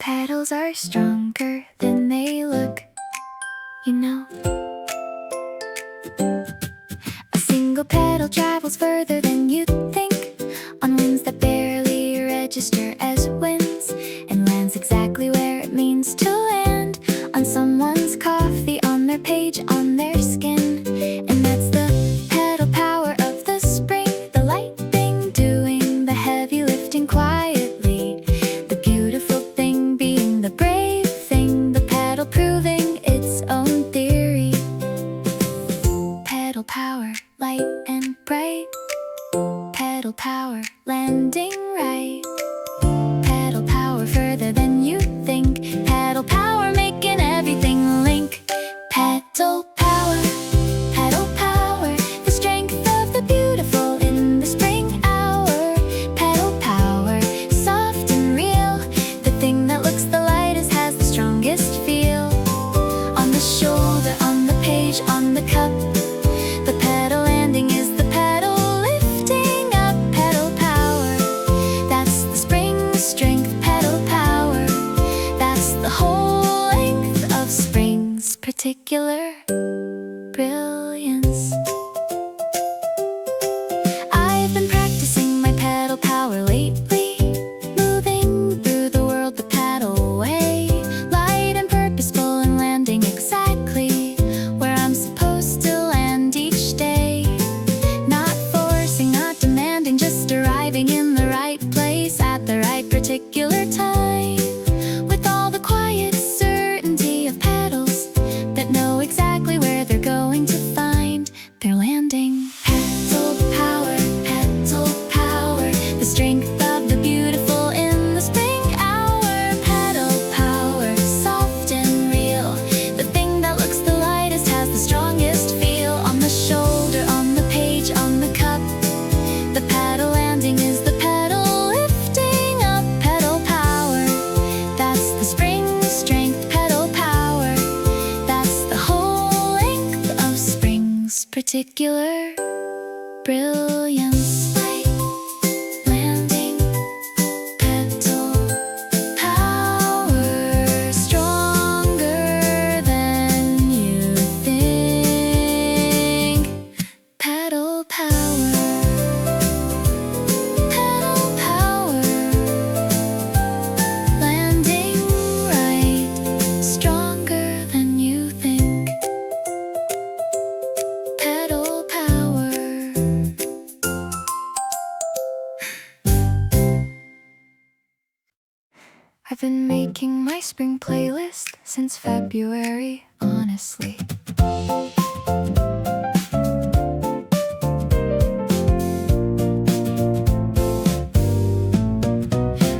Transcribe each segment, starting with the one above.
petals are stronger than they look, you know. A single petal travels further than you'd think, on winds that barely register as winds, and lands exactly where it means to land, on someone's coffee, on their page, on their skin. And that's the petal power of the spring, the light thing doing the heavy lifting quietly, the beautiful thing being the brave thing, the petal proving its own theory. Petal power, light and bright, petal power, landing right, petal power further than you think, petal power making everything link. Petal power, the strength of the beautiful in the spring hour. Petal power, soft and real, the thing that looks the lightest has the strongest feel. On the shoulder, on the page, on the cup, the petal landing is the petal lifting up. Petal power, that's the spring strength. Petal power, that's the whole length of spring's particular brilliance. I've been practicing my petal power lately, moving through the world the petal way, light and purposeful and landing exactly where I'm supposed to land each day. Not forcing, not demanding, just arriving in the right place at the right particular time, with all the quiet certainty of petals that know exactly where they're going to find their landing. Petal power, the strength of the beautiful in the spring hour. Petal power, soft and real, the thing that looks the lightest has the strongest feel. On the shoulder, on the page, on the cup, the petal landing is the petal lifting up. Petal power, that's the spring strength. Petal power, that's the whole length of spring's particular brilliance. Light, landing, petal power, stronger than you think. Petal power, landing right, stronger than you think. Petal power. I've been making my spring playlist since February, honestly.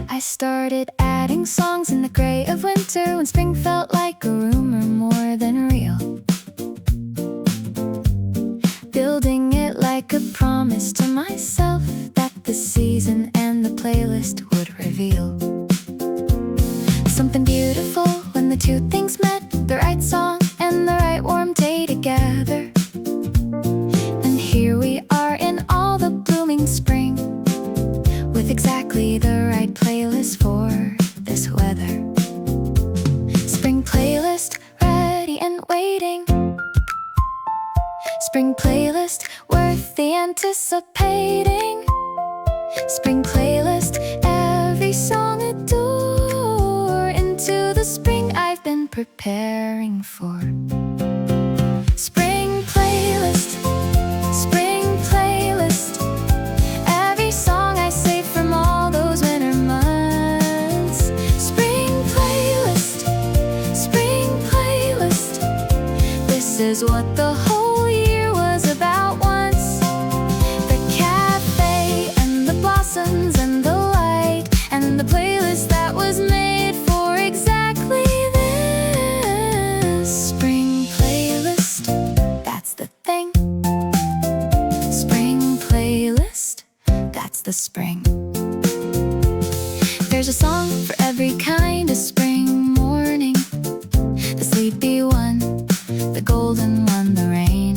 I started adding songs in the gray of winter when spring felt like a rumor more than real, building it like a promise to myself that the season and the playlist would reveal something beautiful when the two things met, the right song and the right warm day together. And here we are in all the blooming spring, with exactly the right playlist for this weather. Spring playlist, ready and waiting. Spring playlist, worth the anticipating. Spring playlist, every song adore into the spring I've been preparing for. Spring playlist, every song I save from all those winter months. Spring playlist, this is what the whole year was about once. The cafe and the blossoms and the light, and the playlist that was made for exactly this. Spring playlist, that's the thing. Spring playlist, that's the spring. There's a song for every kind of spring morning, the sleepy one, the golden one, the rain,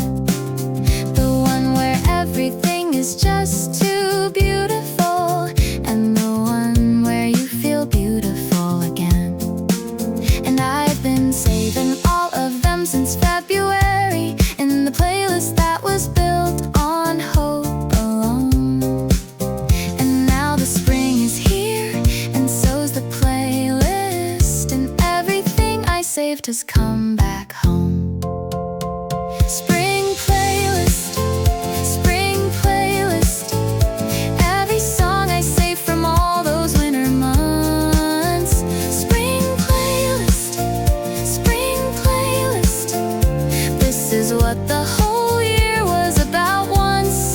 the one where everything is just too beautiful, and the one where you feel beautiful again. saved has come back home. Spring playlist, spring playlist. Every song I save from all those winter months. Spring playlist, spring playlist. This is what the whole year was about once.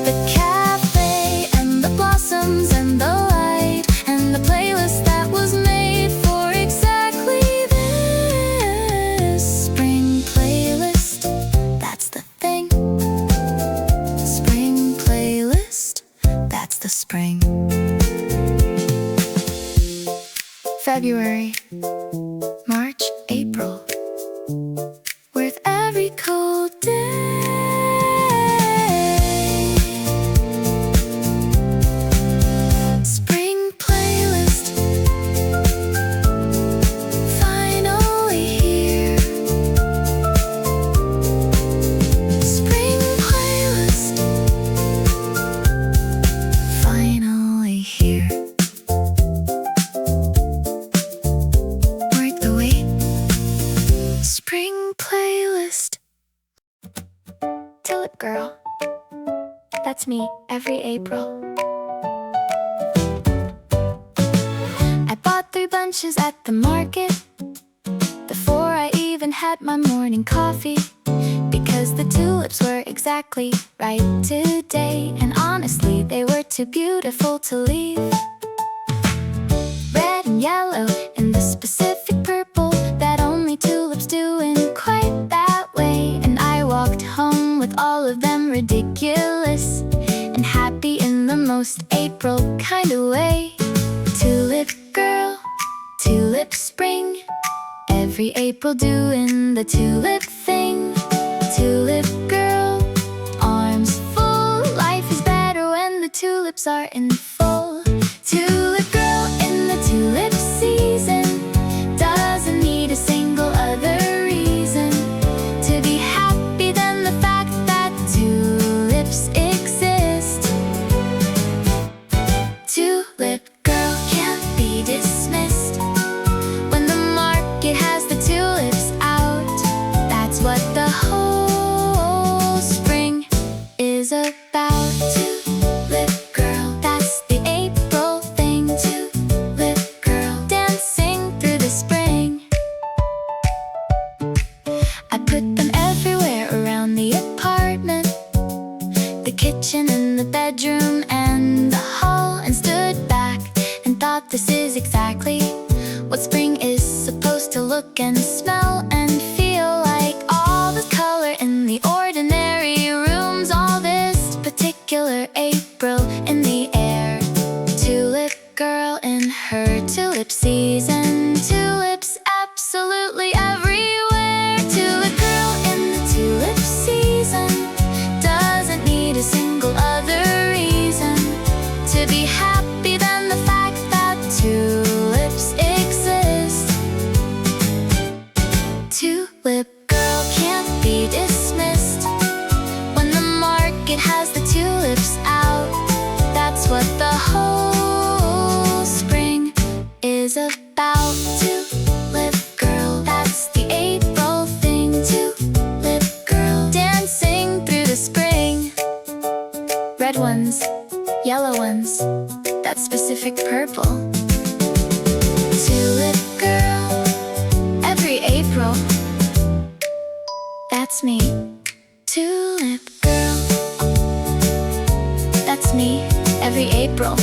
The cafe and the blossoms and the light and the playlist that was made for exactly this. Spring playlist, that's the thing. Spring playlist, that's the spring. February, March, April, worth every cold day. Spring playlist, finally here. Spring playlist, finally here. Worth the wait. Spring playlist. Tulip Girl, that's me every April. I bought 3 bunches at the market before I even had my morning coffee, because the tulips were exactly right today, and honestly they were too beautiful to leave. Red and yellow and the specific purple that only tulips do in quite that way, and I walked home with all of them ridiculous and happy in the most April kind of way. Tulip girl, tulip spring, every April doing the tulip thing. Tulip girl, arms full, life is better when the tulips are in full. Tulip girl in the tulip season doesn't need a single other reason to be happy than the fact that tulips exist. Tulip girl can't be dismissed when the market has the tulips out. That's what the whole spring is about. Tulip girl, that's the April thing. Tulip girl, dancing through the spring. I put them everywhere around the apartment, the kitchen and the bedroom and the hall, and stood back and thought, this is exactly what spring is supposed to look and smell and feel like. All this color in the ordinary rooms, all this particular April in the air. Tulip girl in her tulip season, tulips absolutely everywhere. Tulip girl in the tulip season doesn't need a single other reason to be happy than the fact that tulips exist. Tulip girl can't be dismissed when the market has the tulips out. That's what the whole spring is about. Tulip girl, that's the April thing. Tulip girl, dancing through the spring. Red ones, yellow ones, that specific purple. Tulip girl, every April, that's me. Tulip girl, that's me every April.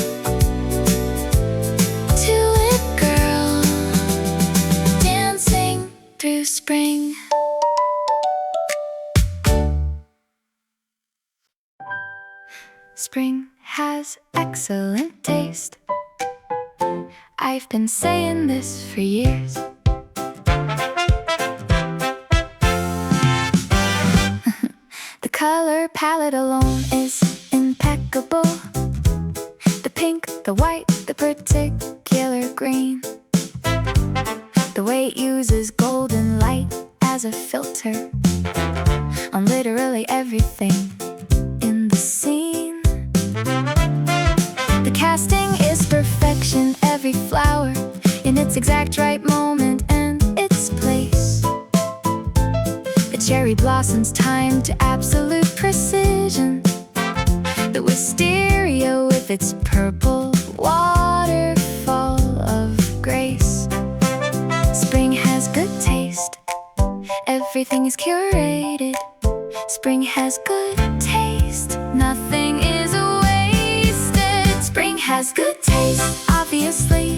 Tulip girl, dancing through spring. Spring has excellent taste. I've been saying this for years. The color palette alone is impeccable. The pink, the white, the particular green. The way it uses golden light as a filter on literally everything in the scene. The casting is perfection, every flower in its exact right moment and its place. cherry blossoms timed to absolute precision. The wisteria with its purple waterfall of grace. Spring has good taste. Everything is curated. Spring has good taste. Nothing is wasted. Spring has good taste, obviously.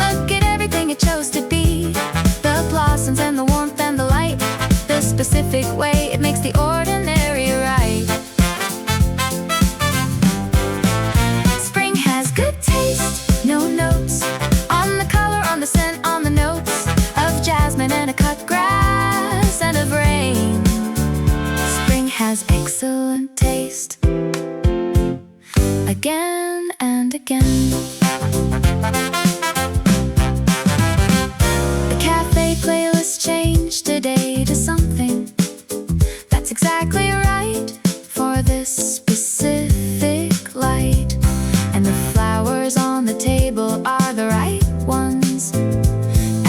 Look at everything it chose to be. The blossoms and the warmth and the light. The specific way it makes the ordinary right. Spring has good taste. No notes on the color, on the scent, on the notes of jasmine and a cut grass and of rain. Spring has excellent taste. Again and again. The cafe playlist changed today to something that's exactly right for this specific light. And the flowers on the table are the right ones.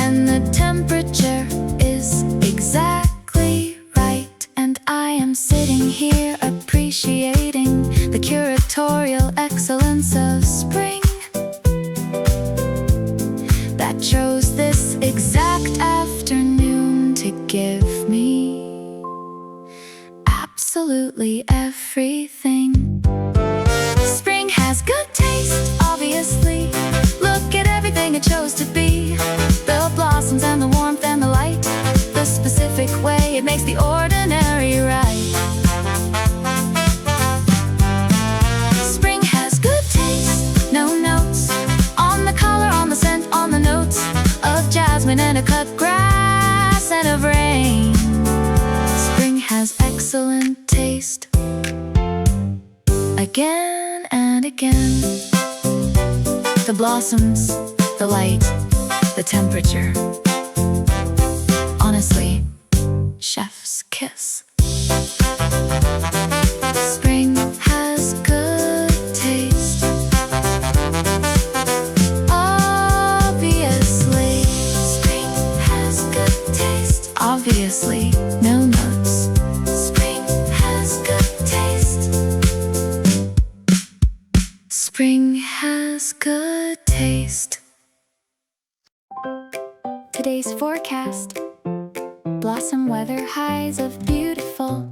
And the temperature is exactly right. And I am sitting here appreciating the curatorial excellence of spring that chose this exact afternoon to give me absolutely everything. Spring has good taste, obviously. Look at everything it chose to be. The blossoms and the warmth and the light. The specific way it makes the ordinary right. Spring has good taste. No notes on the color, on the scent, on the notes of jasmine and a cut grass and of rain. Spring has excellent taste. Again and again. The blossoms, the light, the temperature. Honestly, chef's kiss. Spring has good taste. Obviously, spring has good taste. Obviously, no notes. Spring has good taste. Spring has good taste. Today's forecast. Blossom weather, highs of beautiful.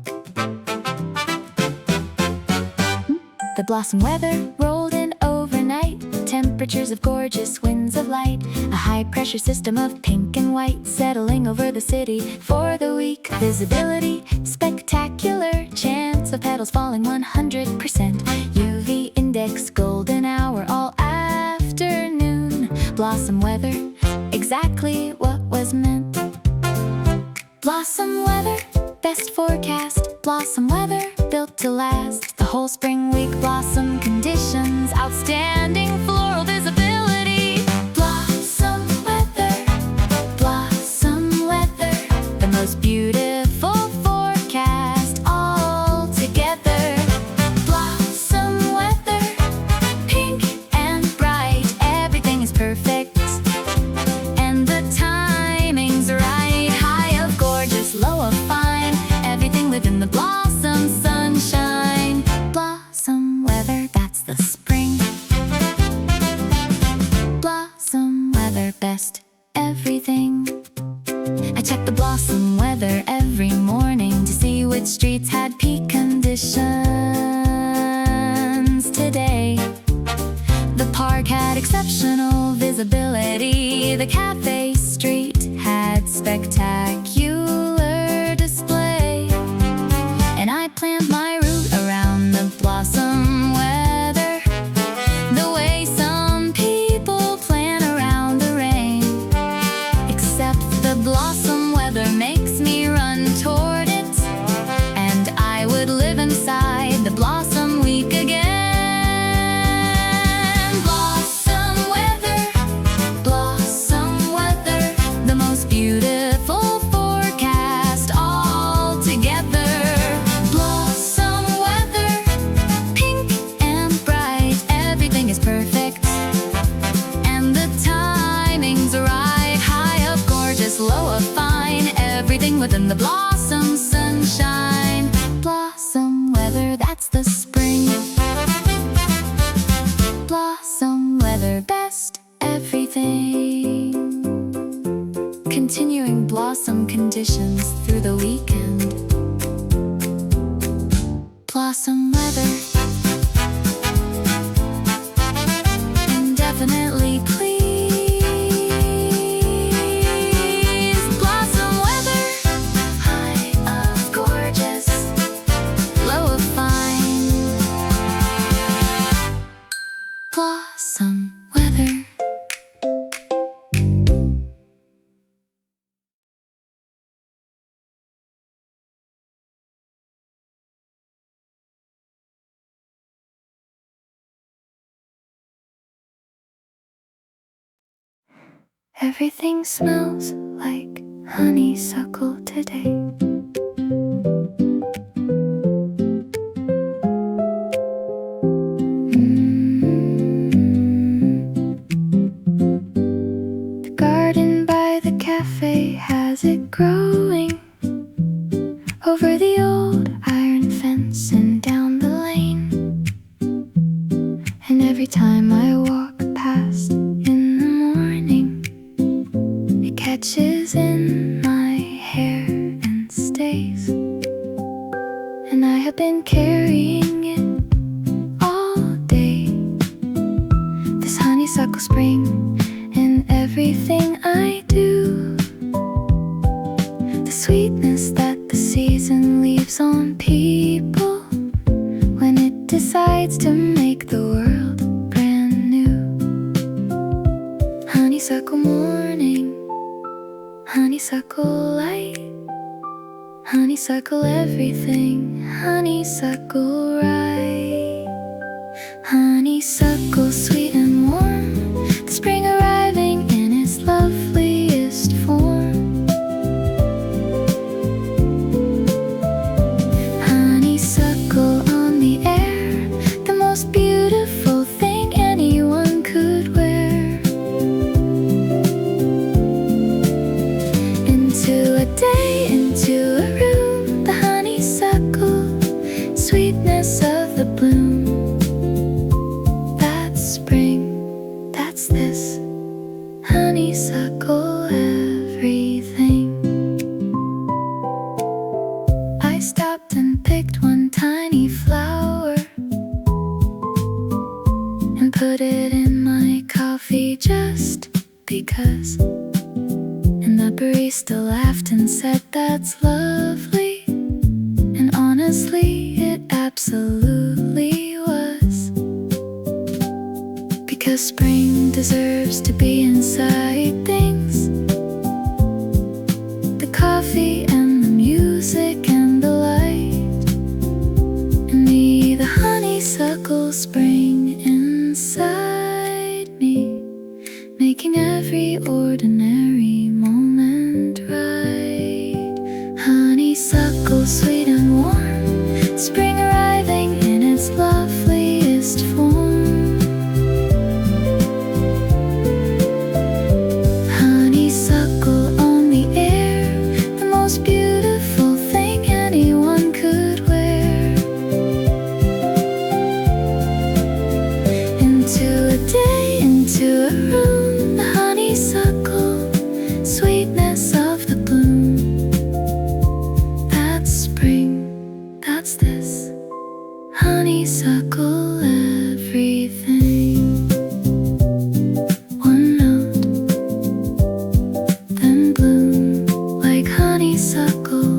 The blossom weather rolled in overnight. Temperatures of gorgeous, winds of light. A high pressure system of pink and white settling over the city for the week. Visibility spectacular. Chance of petals falling 100%. UV index golden hour all afternoon. Blossom weather, exactly what was meant. Blossom weather, best forecast. Blossom weather, built to last. The whole spring week. Blossom conditions, outstanding floral visibility. Blossom weather, the most beautiful forecast all together. Blossom weather, pink and bright. Everything is perfect, and the timing's right. High of gorgeous, low of fine. Everything within the blossom sunshine. Blossom weather, that's the spring. Blossom weather, best everything. I check the blossom weather every morning to see which streets had peak conditions today. The park had exceptional visibility. The cafe street had spectacular display. And I planned my route around the blossom weather, the way some people plan around the rain. Except the blossom weather makes me run toward it, and I would live inside the blossom week again. Blossom weather, the most beautiful forecast all together. Blossom weather, pink and bright. Everything is perfect, and the timing's right. High of gorgeous, low of fine. Everything within the blossom sun traditions through the weekend. Blossom weather, indefinitely please. Blossom weather, high of gorgeous, low of fine. Blossom weather. Everything smells like honeysuckle today. The garden by the cafe has it growing over the old iron fence and down the lane. And every time I walk past in the morning, it catches in my hair and stays. And I have been carrying it all day. This honeysuckle spring in everything I do. The sweetness that the season leaves on people when it decides to make the world brand new. Honeysuckle morning, honeysuckle light, honeysuckle everything, honeysuckle right. Honeysuckle sweet and warm, the spring arriving in its loveliest form. Honeysuckle on the air, the most beautiful thing anyone could wear. Into a day, into a room, the honeysuckle, sweetness of the bloom. That's spring, that's this, honeysuckle everything. I stopped and picked one tiny flower and put it in my coffee just because. And the barista laughed and said, "That's lovely." And honestly, it absolutely was. Because spring deserves to be inside things. The coffee and the music and the light. And me, the honeysuckle spring inside me, making every ordinary moment right. Honeysuckle sweet and warm, spring arriving in its loveliest form. Honeysuckle on the air, the most beautiful thing anyone could wear. Into a day, into a room, the honeysuckle, sweetness of the bloom. That's spring, that's this, honeysuckle everything. One note, then bloom like honeysuckle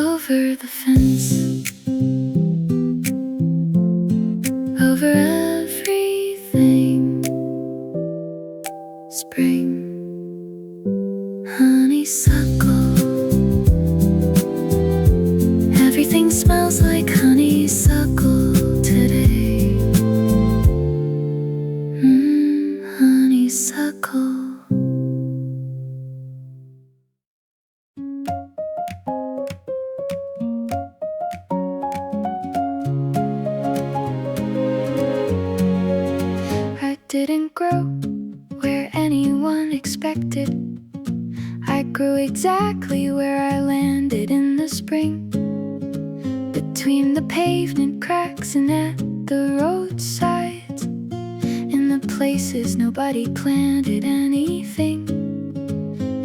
over the fence, over everything. Spring, honeysuckle, everything smells like honeysuckle today. Honeysuckle. I didn't grow where anyone expected. I grew exactly where I landed in the spring, between the pavement cracks and at the roadsides, in the places nobody planted anything.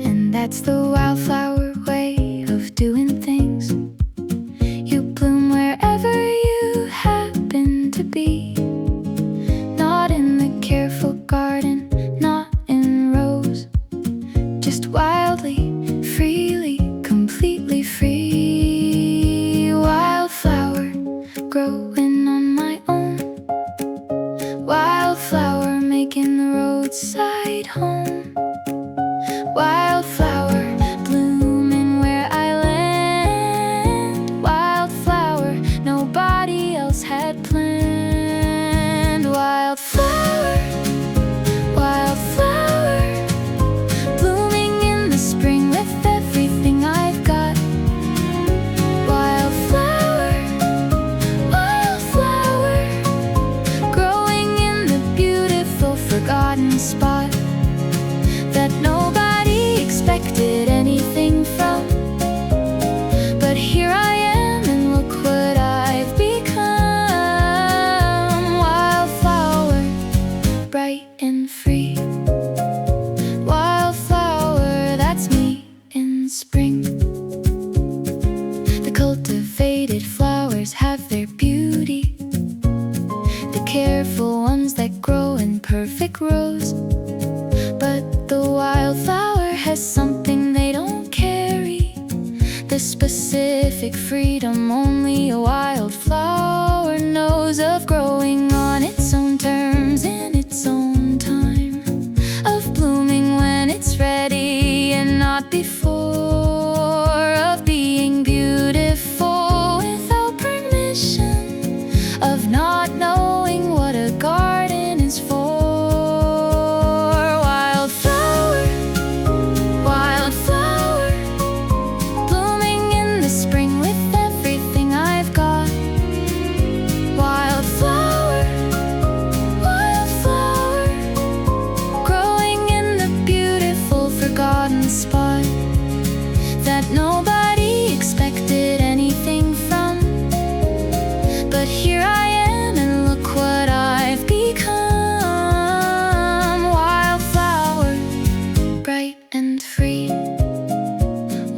And That's the wildflower way of doing things. You bloom wherever you happen to be. Not in the careful garden, not in rows. Just wildly, freely, completely free. Wildflower growing on my own. Wildflower making the roadside home. Wildflower blooming where I land. Wildflower nobody else had planned. Wildflower, wildflower, blooming in the spring with everything I've got. Wildflower, wildflower, growing in the beautiful forgotten spot that nobody expected anything from. But here I am and look what I've become. Wildflower, bright and free. Wildflower, that's me in spring. The cultivated flowers have their beauty, the careful ones that grow in perfect rows. But the wildflower has something they don't carry, the specific freedom only a wildflower knows, of growing on its own terms in its own time, of blooming when it's ready and not before, of being beautiful without permission, of not knowing what a garden is for. Wildflower, wildflower, blooming in the spring with everything I've got. Wildflower, wildflower, growing in the beautiful forgotten spot that nobody expected anything from. But here I am and look what I've become. Wildflower, bright and free.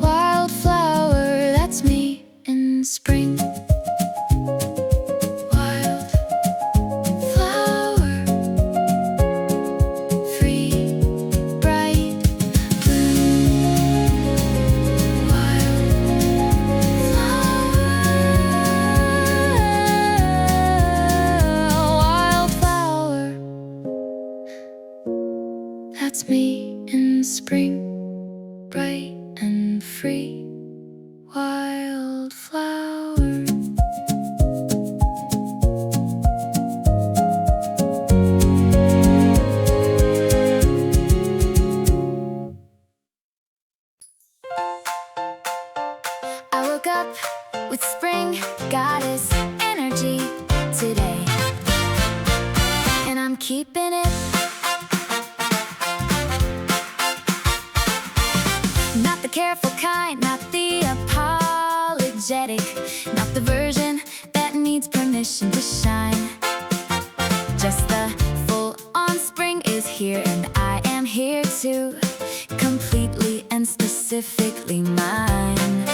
Wildflower, that's me in spring. Wildflower, free, bright, blue. Wildflower, that's me in spring, bright and free. Wildflower. I woke up with spring goddess energy today, and I'm keeping it. Not the careful kind, not the apologetic, not the version that needs permission to shine. Just the full-on spring is here, and I am here too, completely and specifically mine.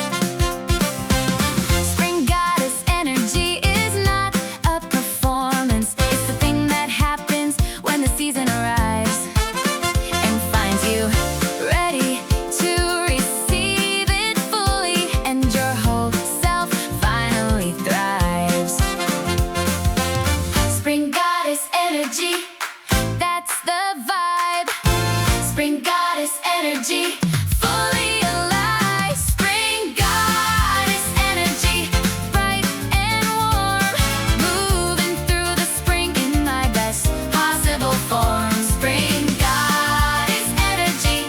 Spring goddess energy is not a performance. It's the thing that happens when the season arrives and finds you ready to receive it fully, and your whole self finally thrives. Spring goddess energy, that's the vibe. Spring goddess energy, fully alive. Spring goddess energy, bright and warm, moving through the spring in my best possible form. Spring goddess energy,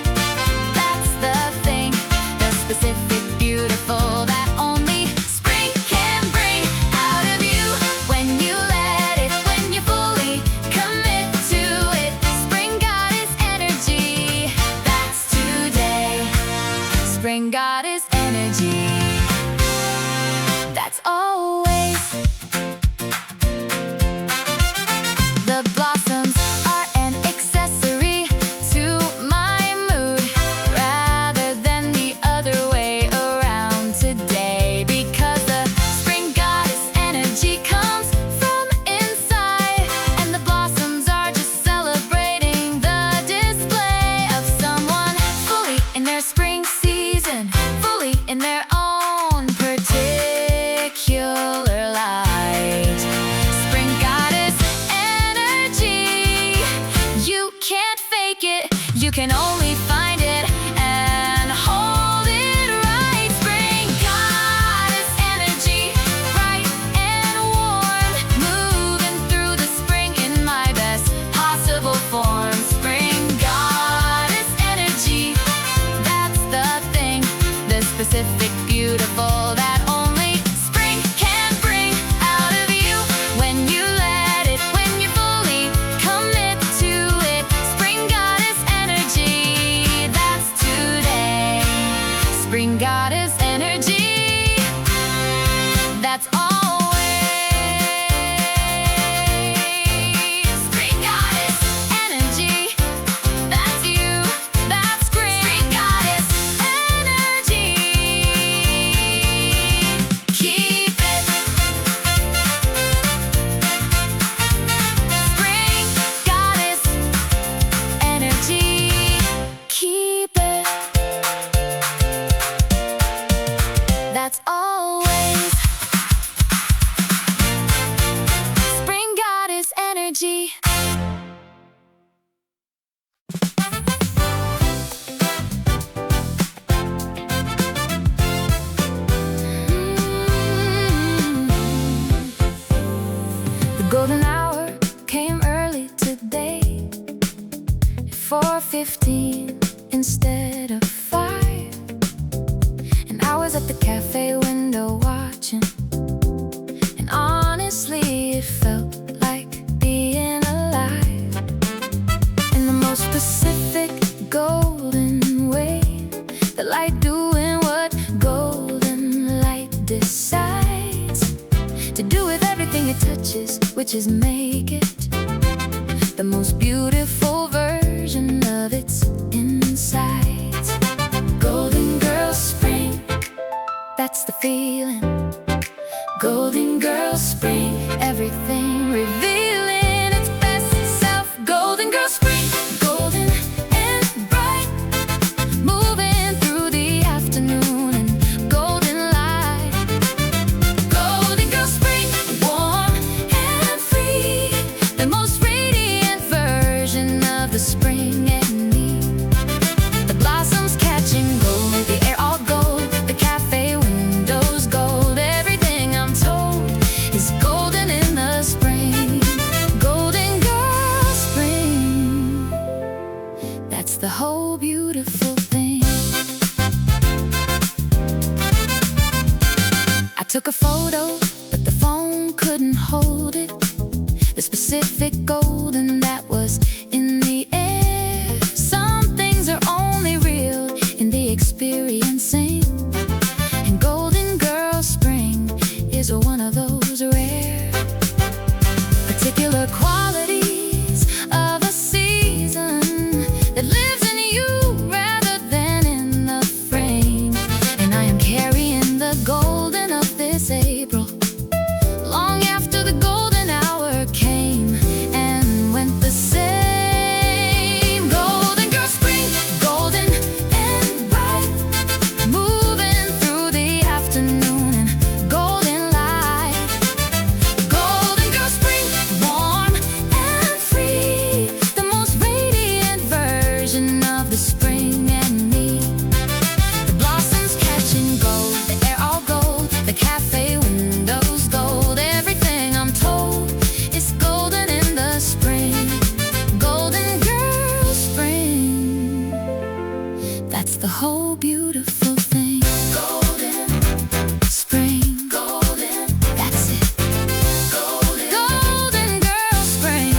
that's the thing, the specific beautiful that only spring can bring out of you when you let it, when you fully commit to it. Spring goddess energy, that's today. You can only find it and hold it right. Spring goddess energy, bright and warm, moving through the spring in my best possible form. Spring goddess energy, that's the thing, the specific beautiful that only spring can bring out of you when you let it, when you fully commit to it. Spring goddess energy, that's today. Spring goddess energy, that's always. Spring goddess energy, that's you, that's spring. Spring goddess energy, keep it. Spring goddess energy, keep it. That's always. Spring goddess energy. The golden hour came early today, 4:15 instead of 5. And I was at the cafe window watching, and honestly it felt like being alive. In the most specific golden way, the light doing what golden light decides to do with everything it touches, which is make it the most beautiful version of its insides. Golden girl spring, that's the feeling. Golden girl spring, everything revealing its best self. Golden girl spring, golden and bright, moving through the afternoon and golden light. Golden girl spring, warm and free, the most radiant version of the spring and me. The blossoms catching gold, the air all gold, the cafe windows gold. Everything I'm told is golden in the spring. Golden girl spring, that's the whole beautiful thing. I took a photo, but the phone couldn't hold it. The specific golden that was in the air. Some things are only real in the experiencing, and golden girl spring is one of those rare particular qualities of a season that lives in you rather than in the frame. And I am carrying the golden of this April, long after the golden hour came and went the same. Golden girl spring, golden and bright, moving through the afternoon and golden light. Golden girl spring, warm and free, the most radiant version of the spring and me. The blossoms catching gold, the air all gold, the cafe windows gold. Everything I'm told is golden in the spring. Golden girl spring, that's the whole beautiful thing. Golden spring, golden, that's it. Golden girl spring,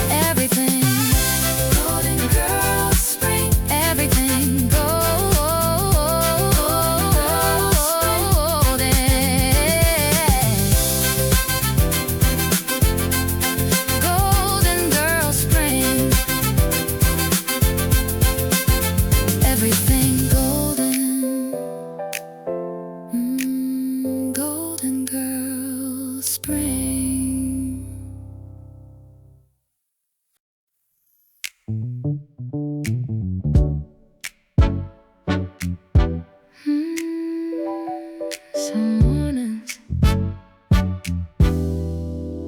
everything. Golden girl spring, everything golden. Golden girl spring, everything golden. Golden girl spring. Some mornings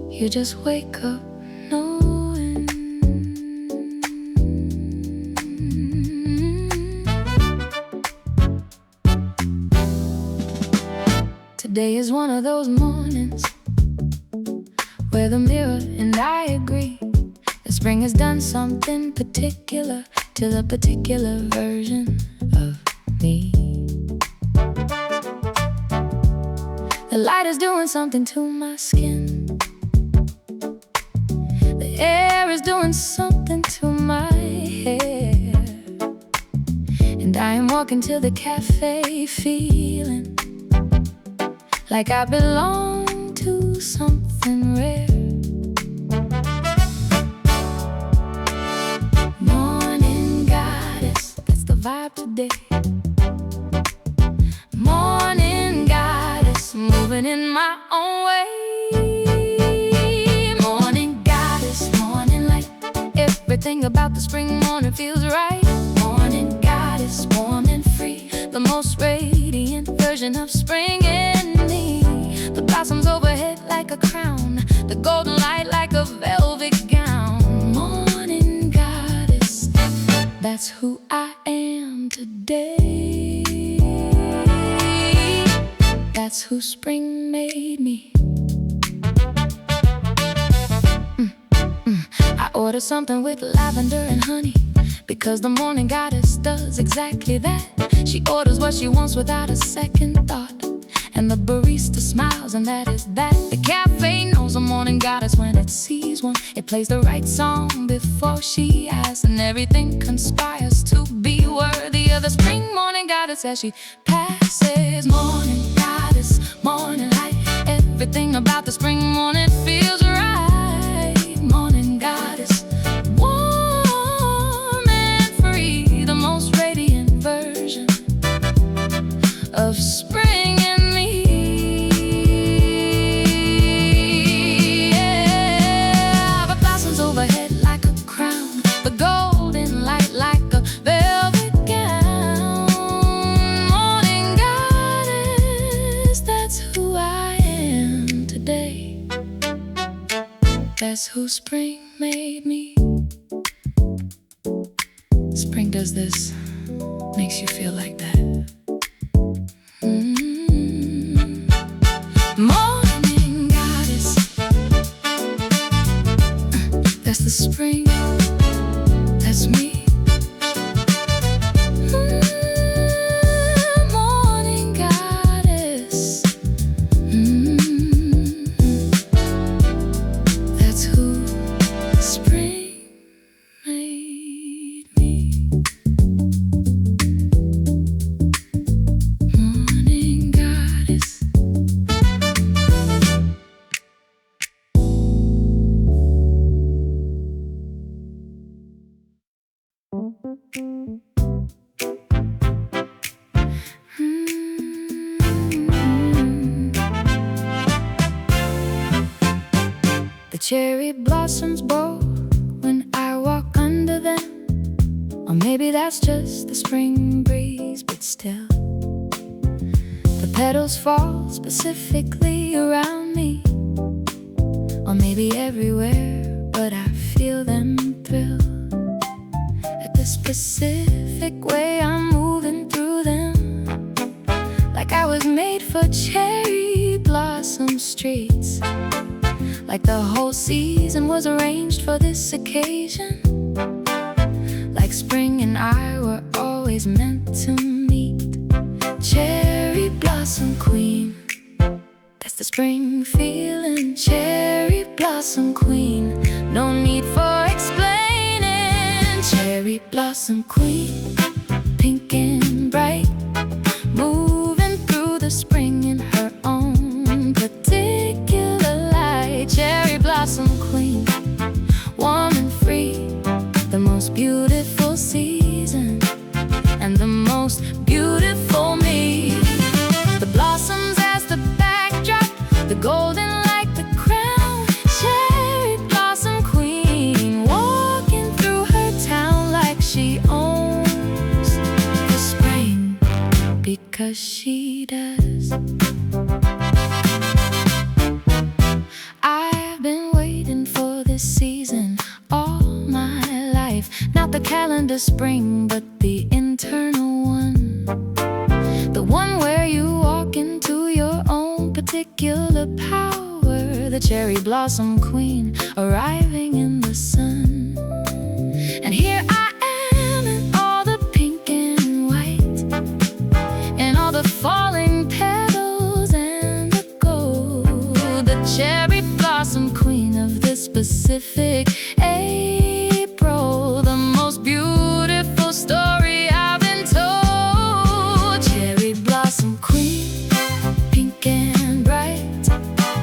you just wake up knowing Today is one of those mornings where the mirror and I agree that spring has done something particular to the particular version of me. The light is doing something to my skin. The air is doing something to my hair. And I am walking to the cafe feeling like I belong to something rare. Morning goddess, that's the vibe today. Morning goddess, moving in my own way. Morning goddess, morning light, everything about the spring morning feels right. Morning goddess, warm and free, the most radiant version of spring in me. The blossoms overhead like a crown, the golden light like a velvet gown. Morning goddess, that's who I am today. That's who spring made me. I order something with lavender and honey, because the morning goddess does exactly that. She orders what she wants without a second thought, and the barista smiles, and that is that. The cafe knows a morning goddess when it sees one. It plays the right song before she asks, and everything conspires to be worthy of the spring morning goddess as she passes. Morning goddess, morning light, everything about the spring morning feels right. Morning goddess, warm and free, the most radiant version of spring in me. Yeah, the blossoms overhead like a crown, the golden light like a velvet gown. Morning goddess, that's who I am today. That's who spring made me. Spring does this, makes you feel like that. Morning goddess, that's the spring, that's me. Morning goddess, that's who spring made me. Morning goddess. The cherry blossoms blow when I walk under them, or maybe that's just the spring breeze, but still the petals fall specifically around me, or maybe everywhere, but I feel them thrill at the specific way I'm moving through them, like I was made for cherry blossom streets, like the whole season was arranged for this occasion, like spring and I were always meant to meet. Cherry blossom queen, that's the spring feeling. Cherry blossom queen, no need for explaining. Cherry blossom queen, pink and bright, moving through the spring in her own particular light. Cherry blossom queen, warm and free, the most beautiful season and the most beautiful me. The blossoms as the backdrop, the golden like the crown. Cherry blossom queen, walking through her town like she owns the spring, because she does. I've been waiting for this season all my life, not the calendar spring, but the internal one, the one where you walk into your own cherry blossom queen, arriving in the sun. And here I am in all the pink and white, and all the falling petals and the gold, the cherry blossom queen of this Pacific April, the most beautiful story I've been told. Cherry blossom queen, pink and bright,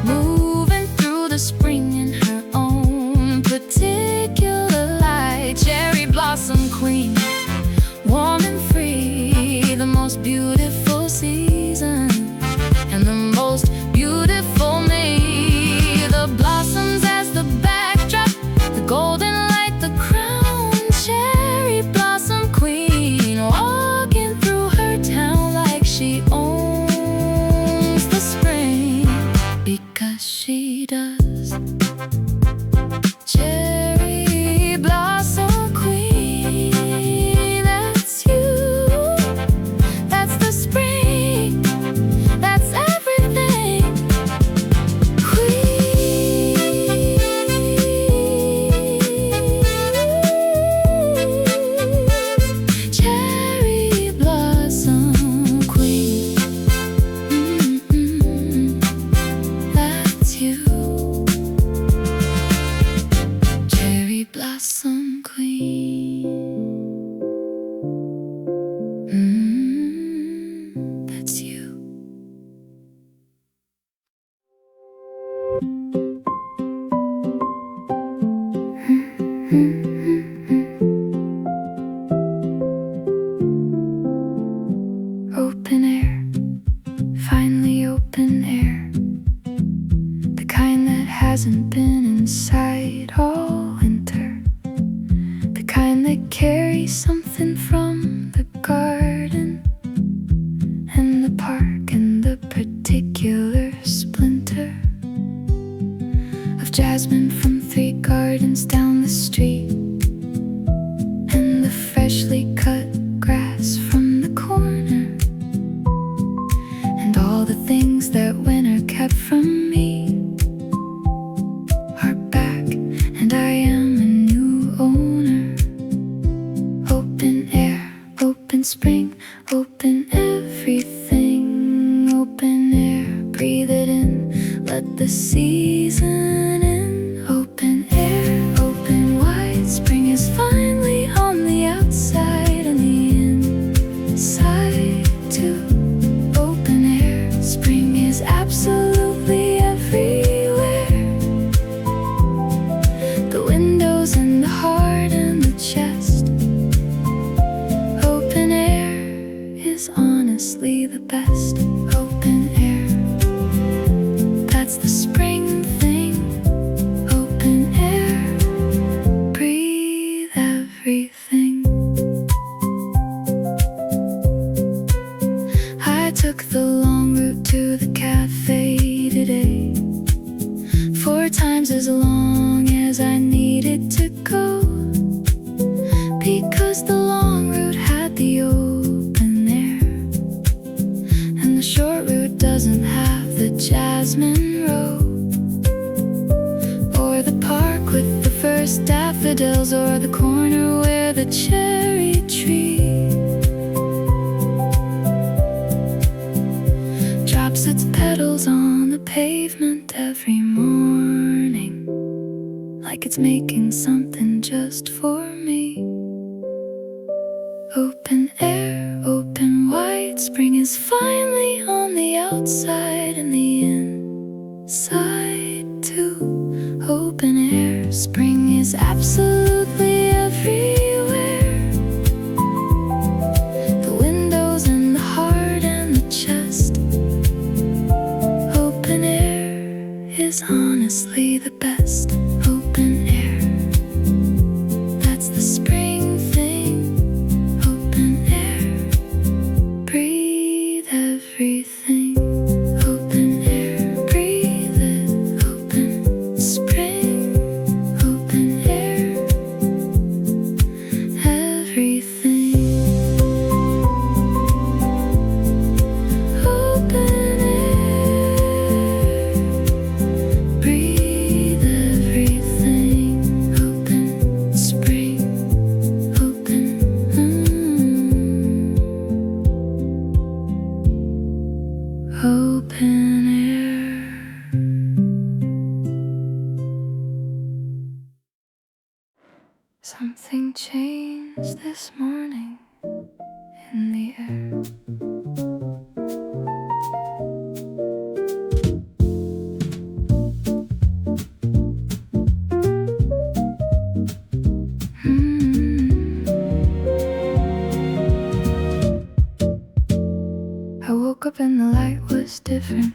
moving through the spring in her own particular light. Cherry blossom queen, warm and free, the most beautiful season and the most beautiful me. The blossoms as the backdrop, the golden light, the crown. Cherry blossom queen, walking through her town like she owns the spring, because she does. Cherry blossom queen, that's you. That's the spring, that's everything. Queen, cherry blossom queen, that's you. Cherry blossom queen, that's you. Open air, finally open air, the kind that hasn't been inside all winter, the kind that carries something from the garden and the park and the particular splinter of jasmine from 3 gardens down the street, and the freshly cut grass from the corner, and all the things that winter kept from me are back, and I am a new owner. Open air, open spring, open everything. Open air, breathe it in, let the season in. Open air, open wide, spring is finally on the outside and the inside too. Open air, spring is absolutely everywhere. The windows and the heart and the chest. Open air is honestly the best. Open air, that's the spring thing. Open air, breathe everything. I took the long route to the cafe today, 4 times as long as I needed to go, because the long route had the open air, and the short route doesn't have the jasmine row, or the park with the first daffodils, or the corner where the cherry tree drops its petals on the pavement every morning, like it's making something just for me. Open air, open wide, spring is finally on the outside and the inside too. Open air, spring is absolutely everywhere. The windows and the heart and the chest. Open air is honestly the best. Open air, that's the spring thing. Open air, breathe everything. Open air, breathe it. Open spring, open air, everything. Open air, breathe. this morning in the air. I woke up and the light was different,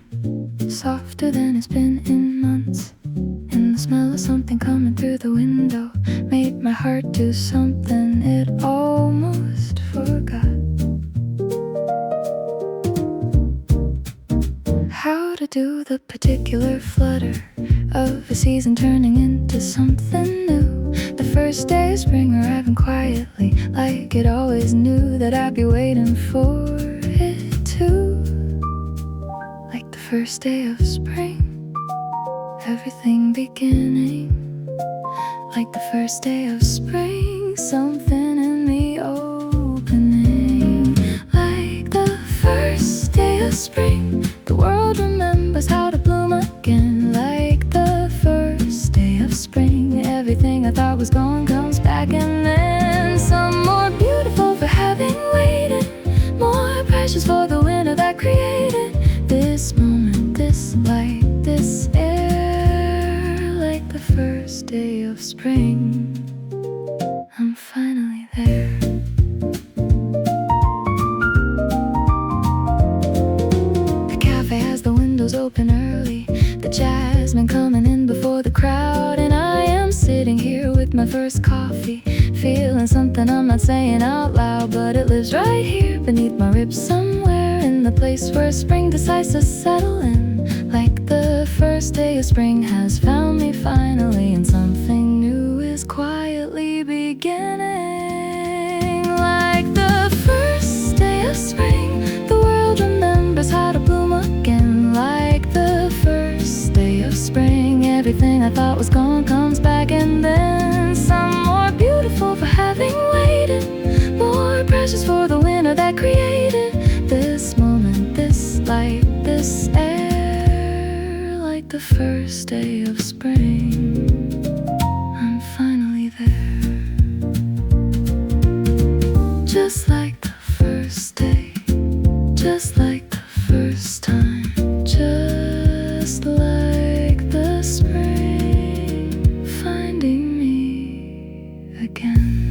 softer than it's been in months. And the smell of something coming through the window made my heart do something it almost forgot. How to do the particular flutter of a season turning into something new. The first day of spring arriving quietly, like it always knew that I'd be waiting for it too. Like the first day of spring, everything beginning. Like the first day of spring, something in me opening. Like the first day of spring, the world remembers how to bloom again. Like the first day of spring, everything I thought was gone comes back. And then some more beautiful for having waited, more precious for the winter that created this moment, this light, this air. Like the first day of spring, I'm finally there. The cafe has the windows open early, the jasmine coming in before the crowd. And I am sitting here with my first coffee, feeling something I'm not saying out loud, but it lives right here beneath my ribs somewhere, in the place where spring decides to settle in. Like the first day of spring has found me finally, and something new is quietly beginning. Like the first day of spring, the world remembers how to bloom again. Like the first day of spring, everything I thought was gone comes back. And then some more beautiful for having waited, more precious for the winter that created this moment, this light, this air. Like the first day of spring, I'm finally there. Just like the first day, just like the first time, just like the spring finding me again.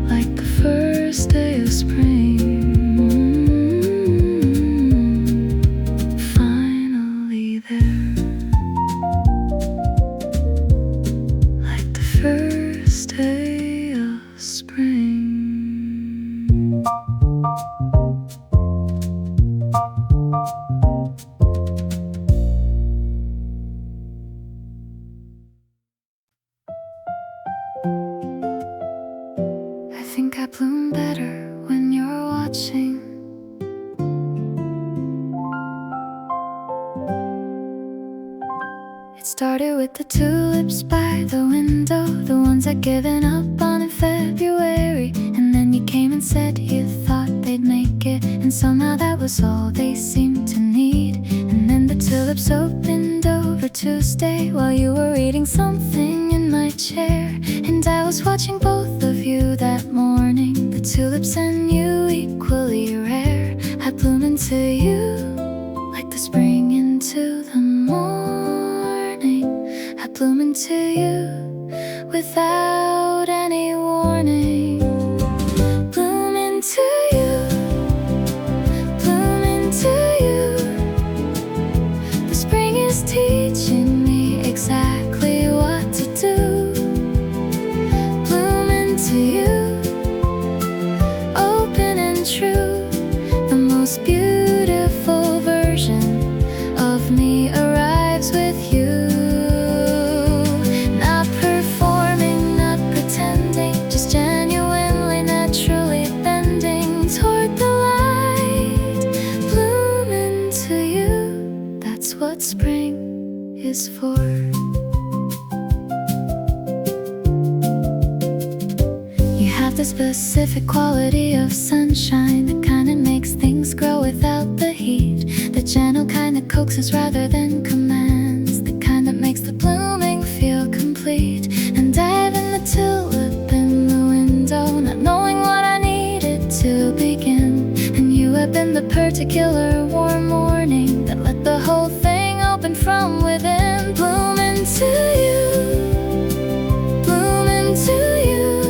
Like the first day of spring, finally there. Like the first day of spring. I think I bloom better when you're watching. It started with the tulips by the window, the ones I'd given up on in February. And then you came and said you thought they'd make it, and somehow that was all they seemed to need. And then the tulips opened over Tuesday while you were reading something in my chair. And I was watching both of you that morning, the tulips and you equally rare. I bloom into you like the spring into the morning. I bloom into you without any warning. Bloom into you, bloom into you. The spring is teaching me exactly what to do. Bloom into you, open and true. The most beautiful version of me arrives with you. Not performing, not pretending, just genuinely, naturally bending toward the light. Bloom into you, that's what spring is for. You have the specific quality of sunshine, the kind that makes things grow without the heat, the gentle kind that coaxes rather than commands, the kind that makes the blooming feel complete. And dive in the particular warm morning that let the whole thing open from within. Bloom into you, bloom into you.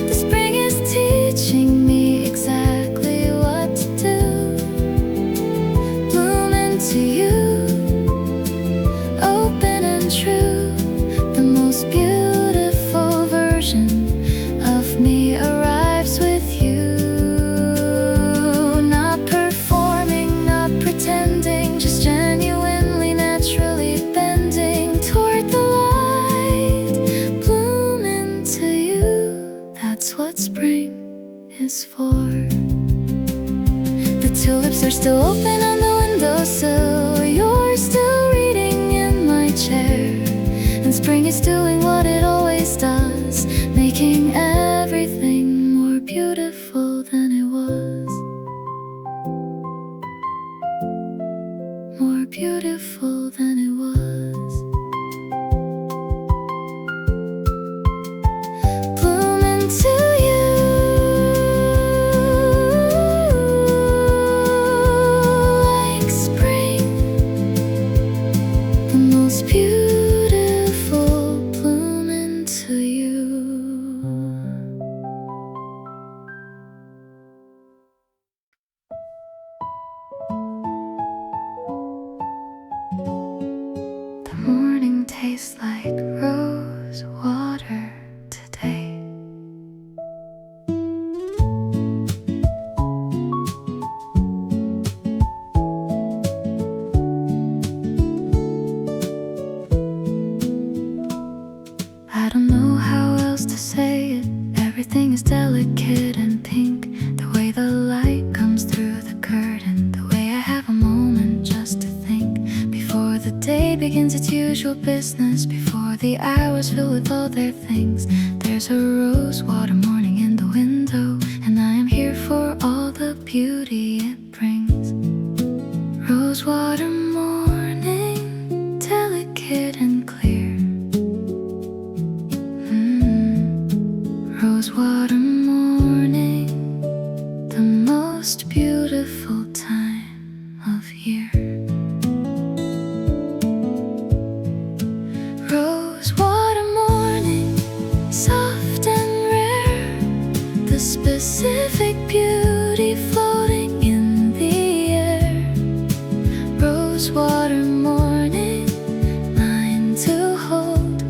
The spring is teaching me exactly what to do. Bloom into you, open and true. The most beautiful version of me arrives with you. Not performing, not pretending, just genuinely, naturally bending toward the light. Bloom into you, that's what spring is for. The tulips are still open on the windowsill. You're still reading in my chair. And spring is doing what it always does, making everything more beautiful than it was. More beautiful than it was. Bloom into you, like spring, the most beautiful. Bloom into you. The morning tastes like rose water today. I don't know how else to say it. Everything is delicate and pink. The way the light comes through the curtain. The way I have a moment just to think. Before the day begins its usual business. Before the hours fill with all their things. There's a rose water morning in the window. And I am here for all the beauty it brings. Rose water morning, delicate and clear. Rosewater morning, the most beautiful time of year. Rosewater morning, soft and rare. The specific beauty floating in the air. Rosewater morning, mine to hold.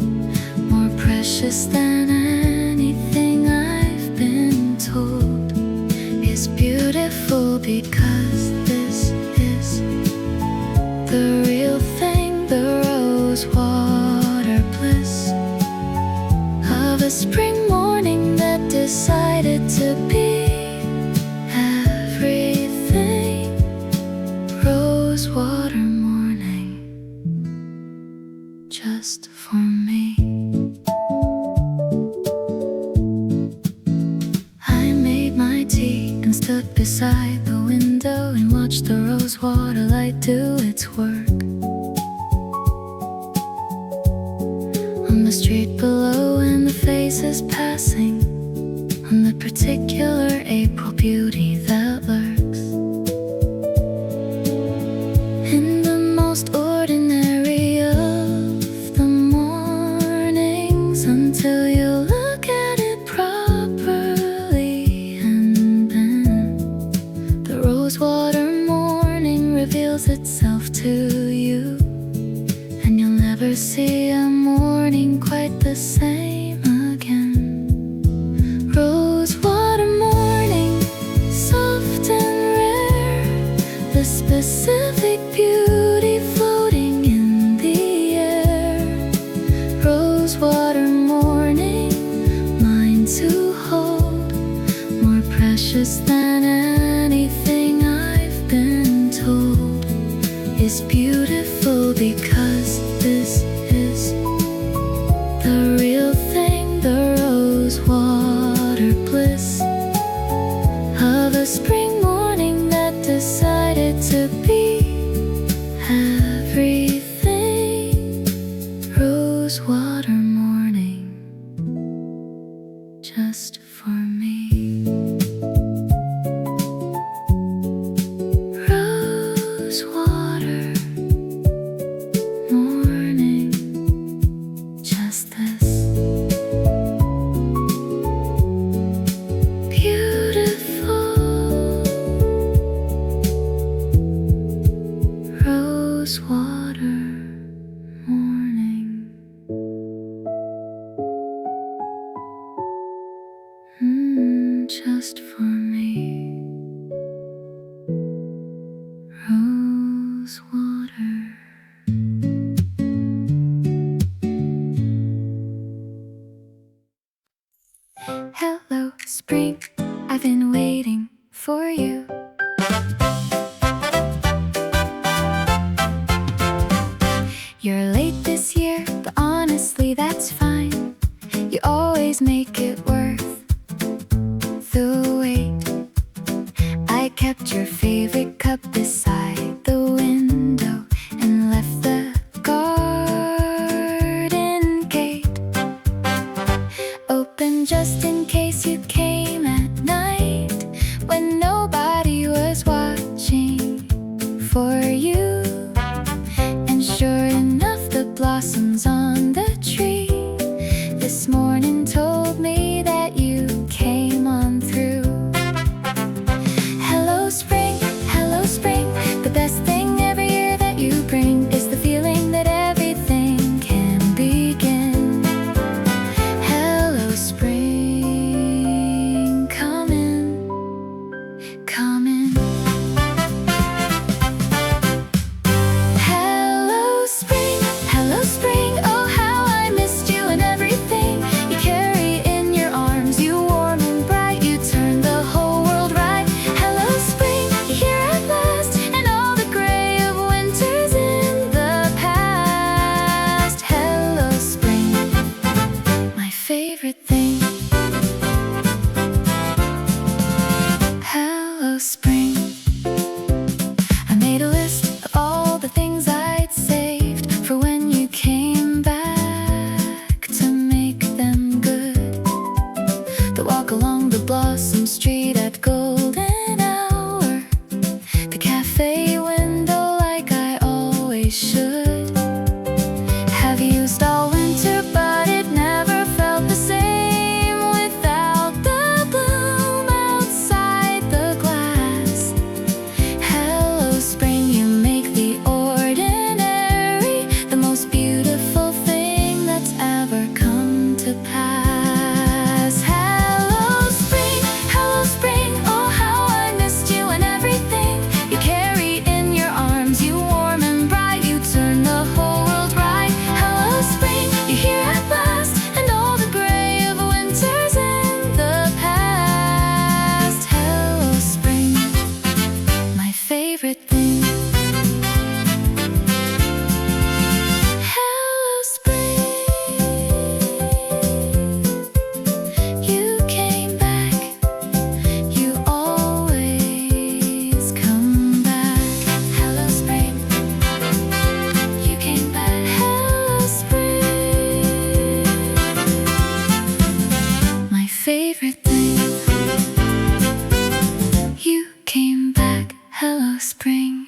More precious than anything I've been told. Is beautiful because this is the real thing. The rose water bliss of a spring morning that decided to be everything. Rose water morning, just for me. I made my tea and stood beside the window and watched the rose water light do its work. On the street below and the faces passing, on the particular April beauty that lurks in the most ordinary of the mornings, until you look at it properly, and then the rosewater morning reveals itself to you, and you'll never see a morning quite the same again. Rosewater morning, soft and rare. The specific beauty floating in the air. Rosewater morning, mine to hold. More precious than anything I've been told. Is beautiful because this is the real thing. The rosewater bliss of a spring morning that decided to be everything. Rosewater morning, just for me. just for me. Rose water. Hello, spring. I've been waiting for you. You're late this year, but honestly that's fine. You always make it worth the wait. I kept your favorite cup beside the window and left the garden gate open just in case you came at night when nobody was watching for you. And sure enough, the blossoms on the tree this morning told me that you came on through. Hello spring, the best thing every year that you bring is the feeling that everything can begin. Hello spring, come in, come in. Hello spring, oh how I missed you and everything you carry in your arms. You warm and bright, you turn the whole world right. Hello spring, you're here at last, and all the gray of winter's in the past. Hello spring, my favorite thing. Hello spring, I made a list of all the things I'd saved for when you came back to make them good. The walk along the blossom street at golden hour, the cafe window like I always should. Have used all winter, but it never felt the same without the bloom outside the glass. Hello spring, you make the ordinary the most beautiful thing that's ever come to pass. Hello spring, oh how I missed you and everything you carry in your arms. You warm and bright, you turn the whole world right. Hello spring, you're here at last, and all the gray of winter's in the past. Hello spring, my favorite thing. Hello spring, you came back, you always come back. Hello spring, you came back. Hello spring, my favorite thing. You came back. Hello spring.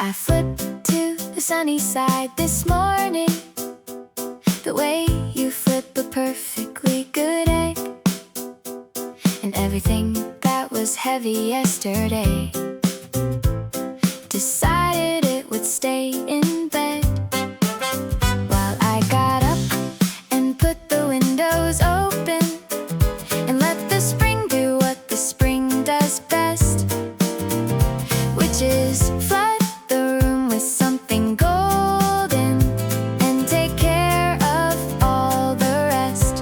I flipped to the sunny side this morning, the way you flip a perfectly good egg, and everything that was heavy yesterday decided it would stay in bed. While I got up and put the windows open and let the spring do what the spring does best, which is flood the room with something golden and take care of all the rest.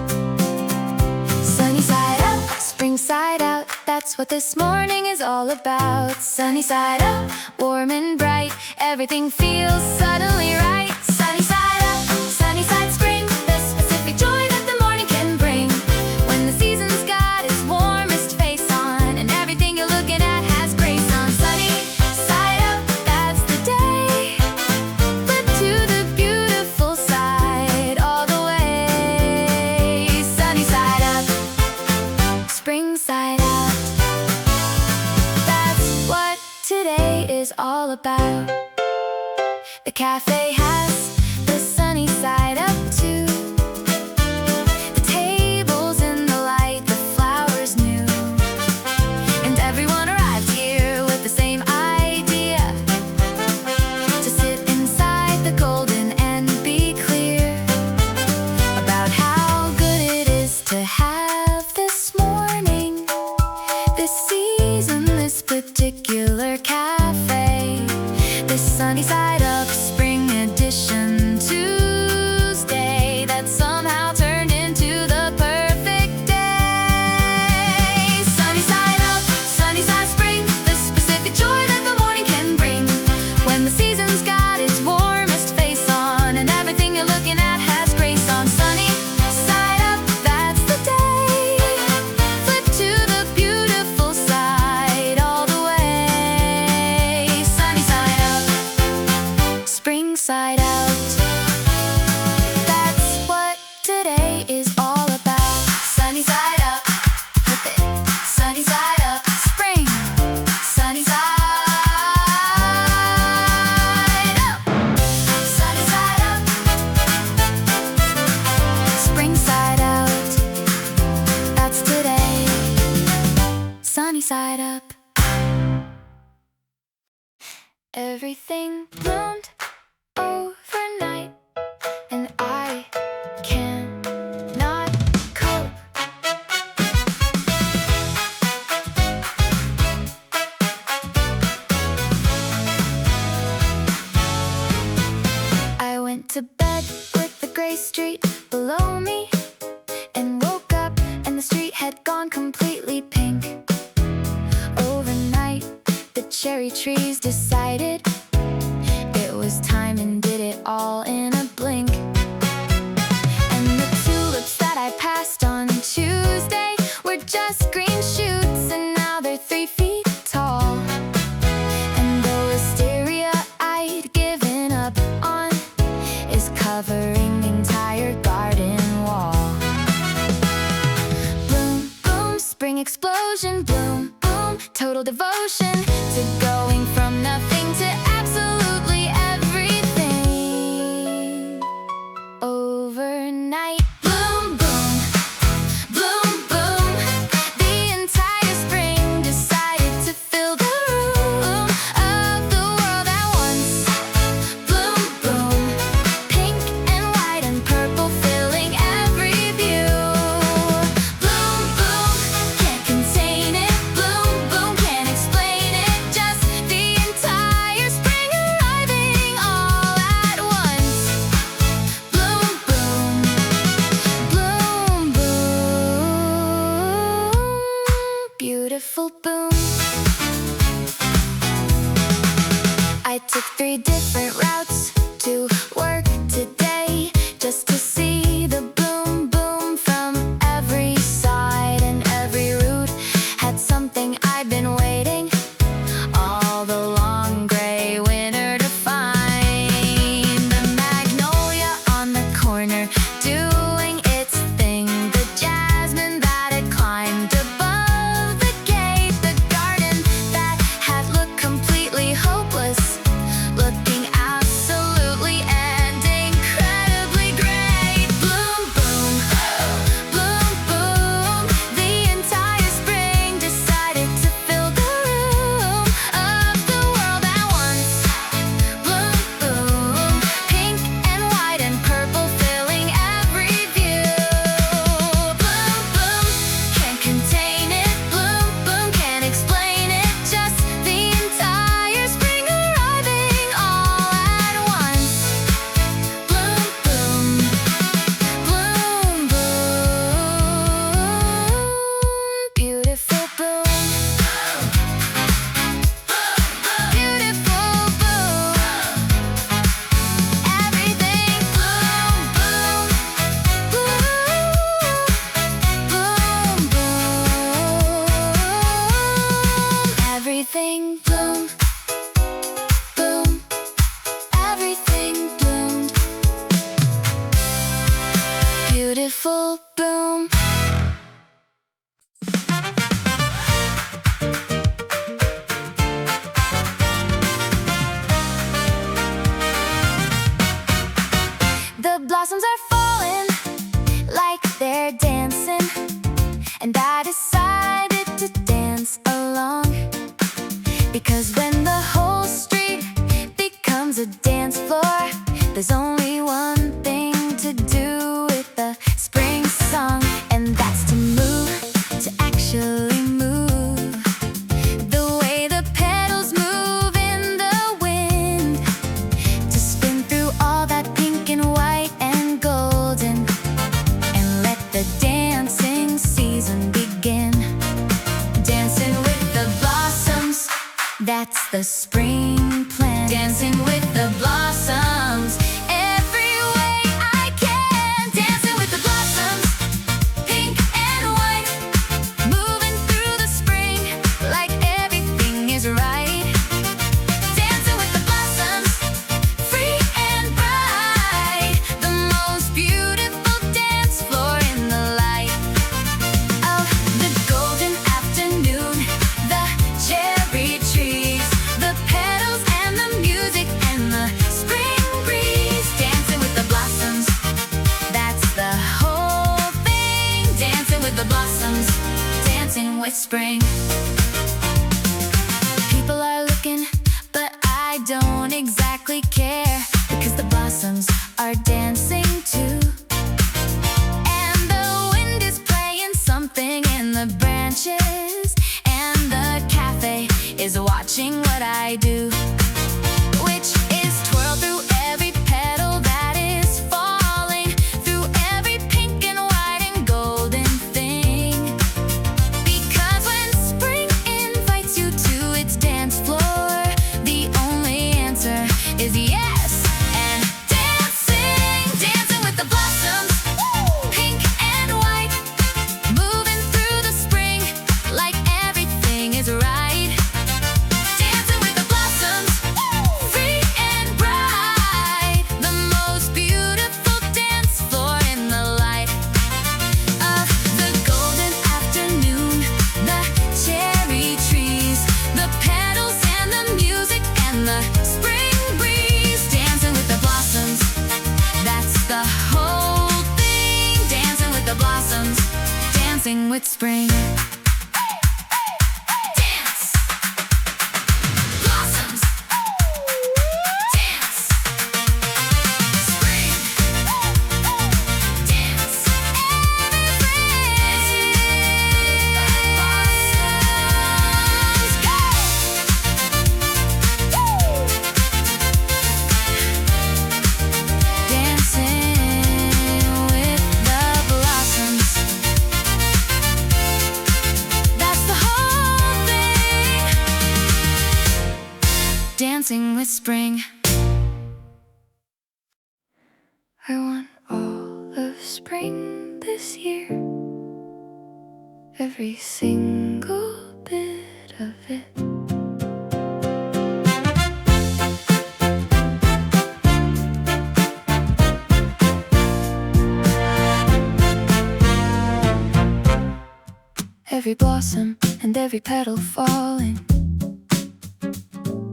Sunny side up, spring side out, that's what this morning is all about. Sunny side up, warm and bright, everything feels suddenly right. Sunny side spring, the specific joy that the morning can bring. When the season's got its warmest face on and everything you're looking at has grace on. Sunny side up, that's the day. Flip to the beautiful side all the way. Sunny side up, spring side out, that's what today is all about. The cafe has the sunny side up too. The tables in the light, the flowers new, and side up. Everything bloomed overnight, and I cannot cope. I went to bed with the gray street below me, and woke up and the street had gone completely pink. Overnight, the cherry trees decided it was time and did it all in a blink. And the tulips that I passed on Tuesday were just green shoots, and now they're 3 feet tall. And the wisteria I'd given up on is covering the entire garden wall. Bloom, boom, spring explosion, bloom, boom, total devotion to going from nothing to absolutely everything overnight. Bloom, boom, bloom, boom, the entire spring decided to fill the room of the world at once. Bloom, boom, pink and white and purple filling every view. Bloom, boom, can't contain it. Bloom, boom, can't explain it. Just the entire spring arriving all at once. Bloom, boom, bloom, boom, beautiful boom. I took 3 different routes to work today, just to see the bloom boom from every side, and every route had something I've been waiting all the long gray winter to find. The magnolia on the corner doing its thing, the jasmine that had climbed above the gate, the garden that had looked completely hopeless, looking absolutely and incredibly great. Bloom, boom, bloom, boom, the entire spring decided to fill the room of the world at once. Bloom, boom, pink and white and purple filling every view. Bloom, boom, can't contain it. Bloom, boom, can't explain it. Just the entire spring arriving all at once. Bloom, boom, bloom, boom, beautiful boom. Beautiful boom. Everything bloom, boom, boom, boom, boom. Everything bloom, boom. Everything bloomed. Beautiful boom. The blossoms are falling like they're dancing, and I decided to dance along, because when the whole street becomes a dance floor, there's only one thing to do with the spring song, and that's to move, to actually move. The way the petals move in the wind, to spin through all that pink and white and golden, and let the dancing season begin. Dancing with the blossoms, that's the spring plan. Dancing with the blossoms, every way I can. Dancing with the blossoms, pink and white, moving through the spring like everything is right. Dancing with the blossoms, free and bright, the most beautiful dance floor in the light of the golden afternoon, the cherry trees, the petals and the music and the spring breeze. Dancing with the blossoms, that's the whole thing. Dancing with the blossoms, dancing dancing with spring. People are looking, but I don't exactly care, because the blossoms are dancing too. And the wind is playing something in the branches, and the cafe is watching what I do, which is twirl through every petal that is falling, through every pink and white and golden thing. Because when spring invites you to its dance floor, the only answer is yes. And dancing, dancing with the blossoms, pink and white, moving through the spring like everything is right. Dancing with the blossoms, free and bright, the most beautiful dance floor in the light of the golden afternoon, the cherry trees, the petals and the music and the spring breeze. Dancing with the blossoms, that's the whole thing. Dancing with the blossoms, dancing with spring. Dance, blossoms, dance, spring, dance, dancing with the blossoms, that's the whole thing. Dancing with spring. I want all of spring this year, every single bit of it. Every blossom and every petal falling,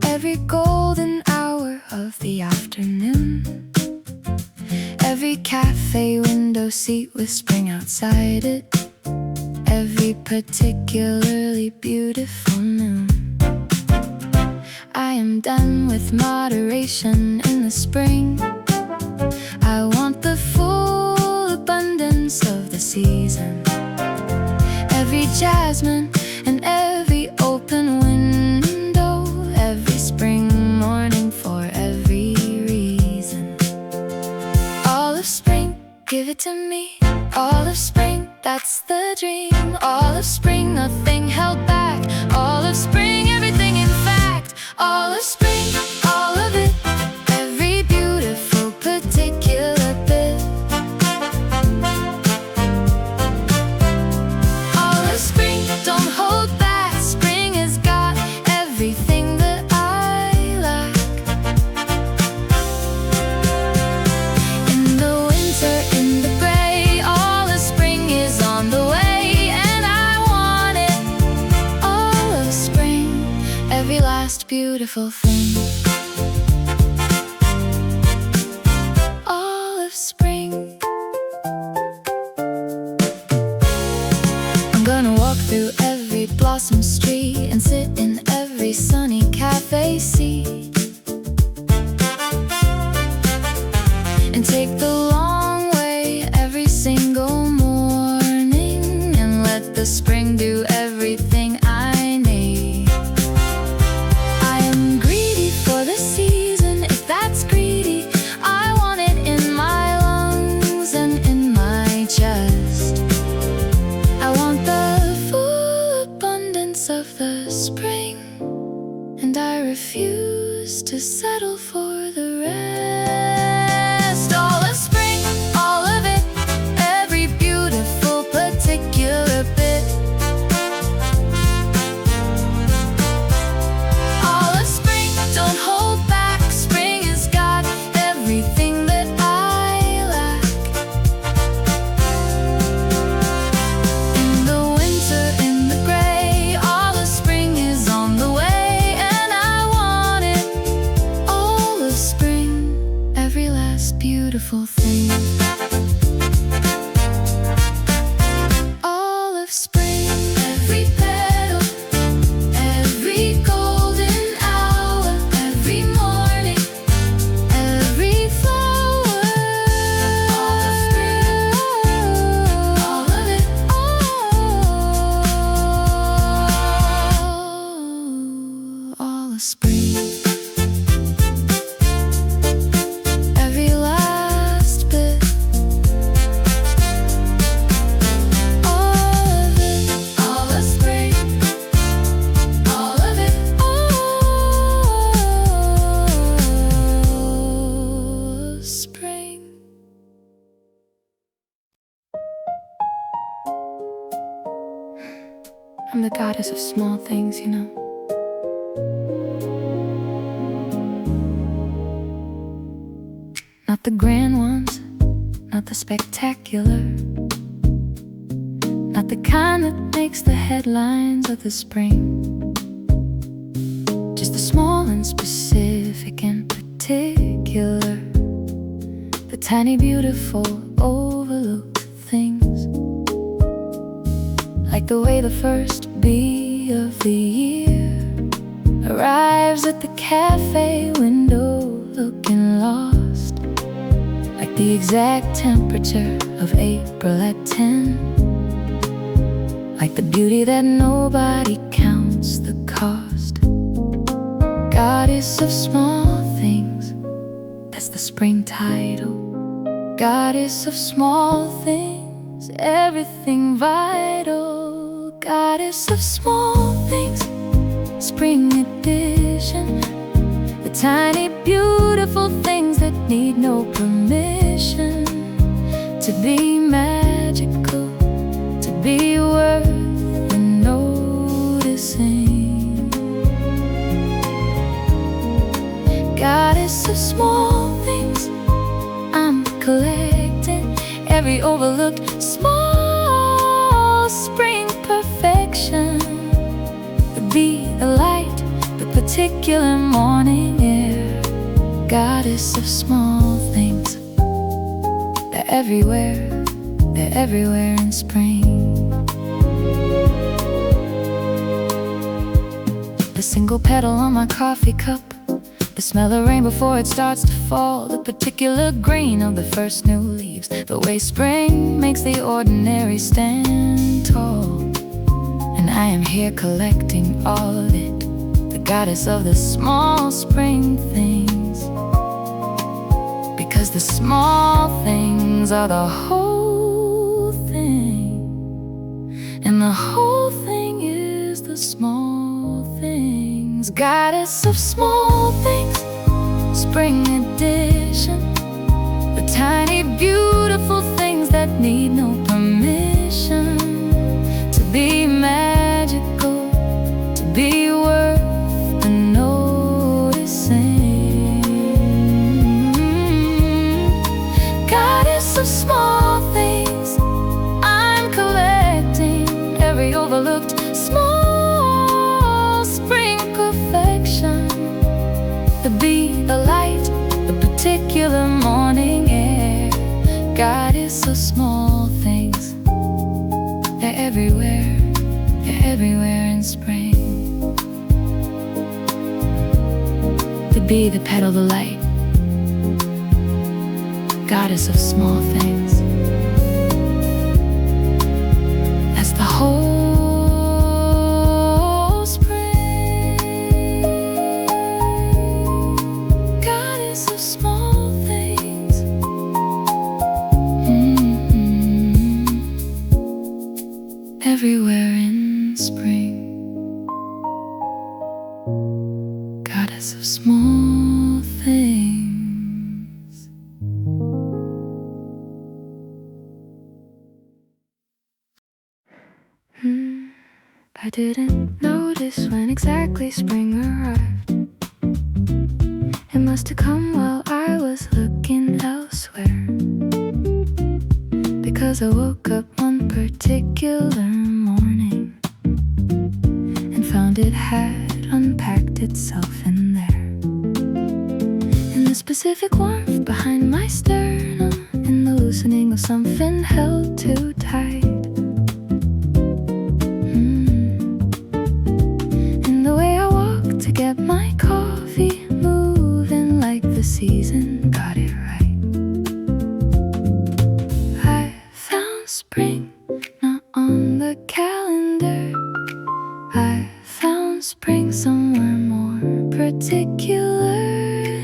every golden hour of the afternoon, every cafe window seat with spring outside it, every particularly beautiful noon. I am done with moderation in the spring. I want the full abundance of the season, every jasmine and every open window, every spring morning for every reason. All of spring, give it to me. All of spring, that's the dream. All of spring, nothing held back. All of spring, everything in fact. All of spring, all of it, every beautiful particular bit. All of spring, don't hold back. Spring has got everything that I lack. In the winter, in the gray, all of spring is on the way, and I want it. All of spring, every last beautiful thing. All of spring. I'm gonna walk through every blossom street and sit in every sunny cafe seat, and take the long way every single morning, and let the spring do everything I need. I am greedy for the season, if that's greedy. I want it in my lungs and in my chest. I want the full abundance of the spring, and I refuse to settle for the rest. All of spring, all of it, every beautiful particular bit. All of spring, don't hold back. Spring has got everything that I lack. In the winter, in the gray, all of spring is on the way, and I want it. All spring. Every last bit, all of it, all of spring, all of it, all spring. I'm the goddess of small things, you know. Not the grand ones, not the spectacular, not the kind that makes the headlines of the spring. Just the small and specific and particular, the tiny beautiful overlooked things. Like the way the first bee of the year arrives at the cafe window looking lost. Like the exact temperature of April at 10. Like the beauty that nobody counts the cost. Goddess of small things, that's the spring title. Goddess of small things, everything vital. Goddess of small things, spring edition. The tiny beautiful things that need no permission to be magical, to be worth the noticing. Goddess of small things, I'm collecting every overlooked small spring perfection. The bee, the light, the particular morning air. Goddess of small things, they're everywhere in spring. The single petal on my coffee cup, the smell of rain before it starts to fall, the particular green of the first new leaves, the way spring makes the ordinary stand tall. And I am here collecting all of it, the goddess of the small spring things. Because the small things are the whole thing, and the whole thing is the small things. Goddess of small things, spring edition. The tiny beautiful things that need no permission to be magical, to be worth the noticing. Goddess of small things, I'm collecting every overlooked small spring perfection. The bee, the light, the particular morning air. Goddess of small things, they're everywhere in spring. The bee, the petal, the light, goddess of small things. That's the whole spring. Goddess of small things. Everywhere in spring. Goddess of small things. I didn't notice when exactly spring arrived. It must have come while I was looking elsewhere, because I woke up one particular morning and found it had unpacked itself in there. In the specific warmth behind my sternum, in the loosening of something held too tight. To get my coffee moving like the season got it right. I found spring, not on the calendar. I found spring somewhere more particular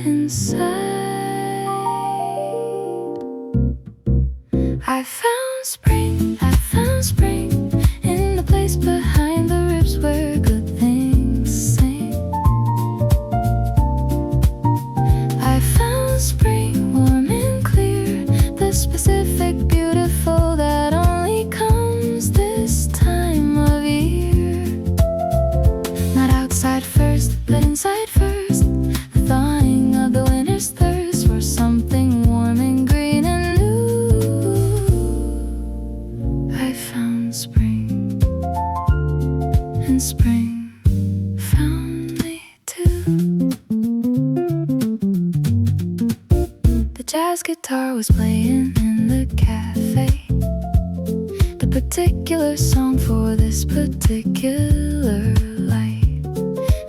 inside. I found spring in the place behind the ribs where good things sing. I found spring warm and clear, the specific beautiful that only comes this time of year. Not outside first, but inside first, the thawing of the winter's thirst for something warm and green and new. I found spring, and spring found me too. The jazz guitar was playing in the cafe, the particular song for this particular light,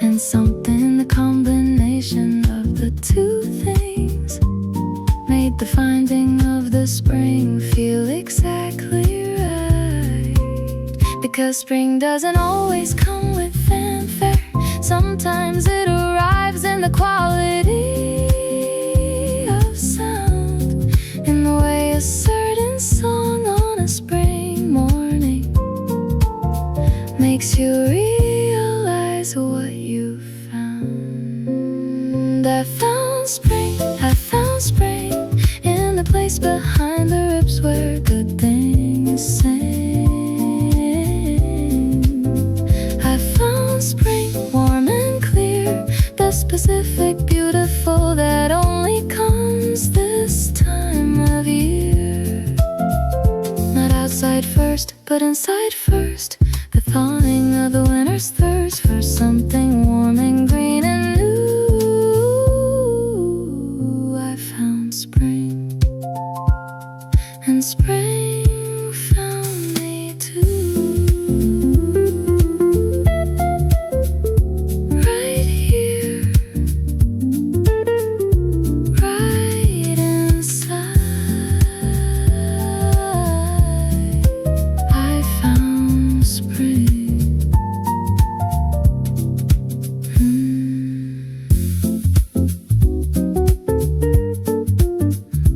and something, the combination of the two things, made the finding of the spring feel exactly right. Because spring doesn't always come with fanfare, sometimes it arrives in the quality of sound, in the way a certain song on a spring morning makes you realize what you found. I found spring in the place behind the ribs where good things sing. I found spring warm and clear, the specific beautiful that only comes this time of year. Not outside first, but inside first, the thawing of the winter's thirst for something warm and green and new. I found spring, and spring found me too. Right here, right inside, I found spring.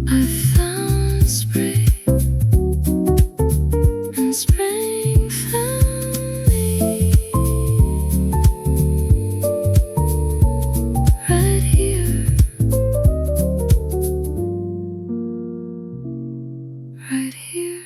I found spring, and spring found me. Right here, right here.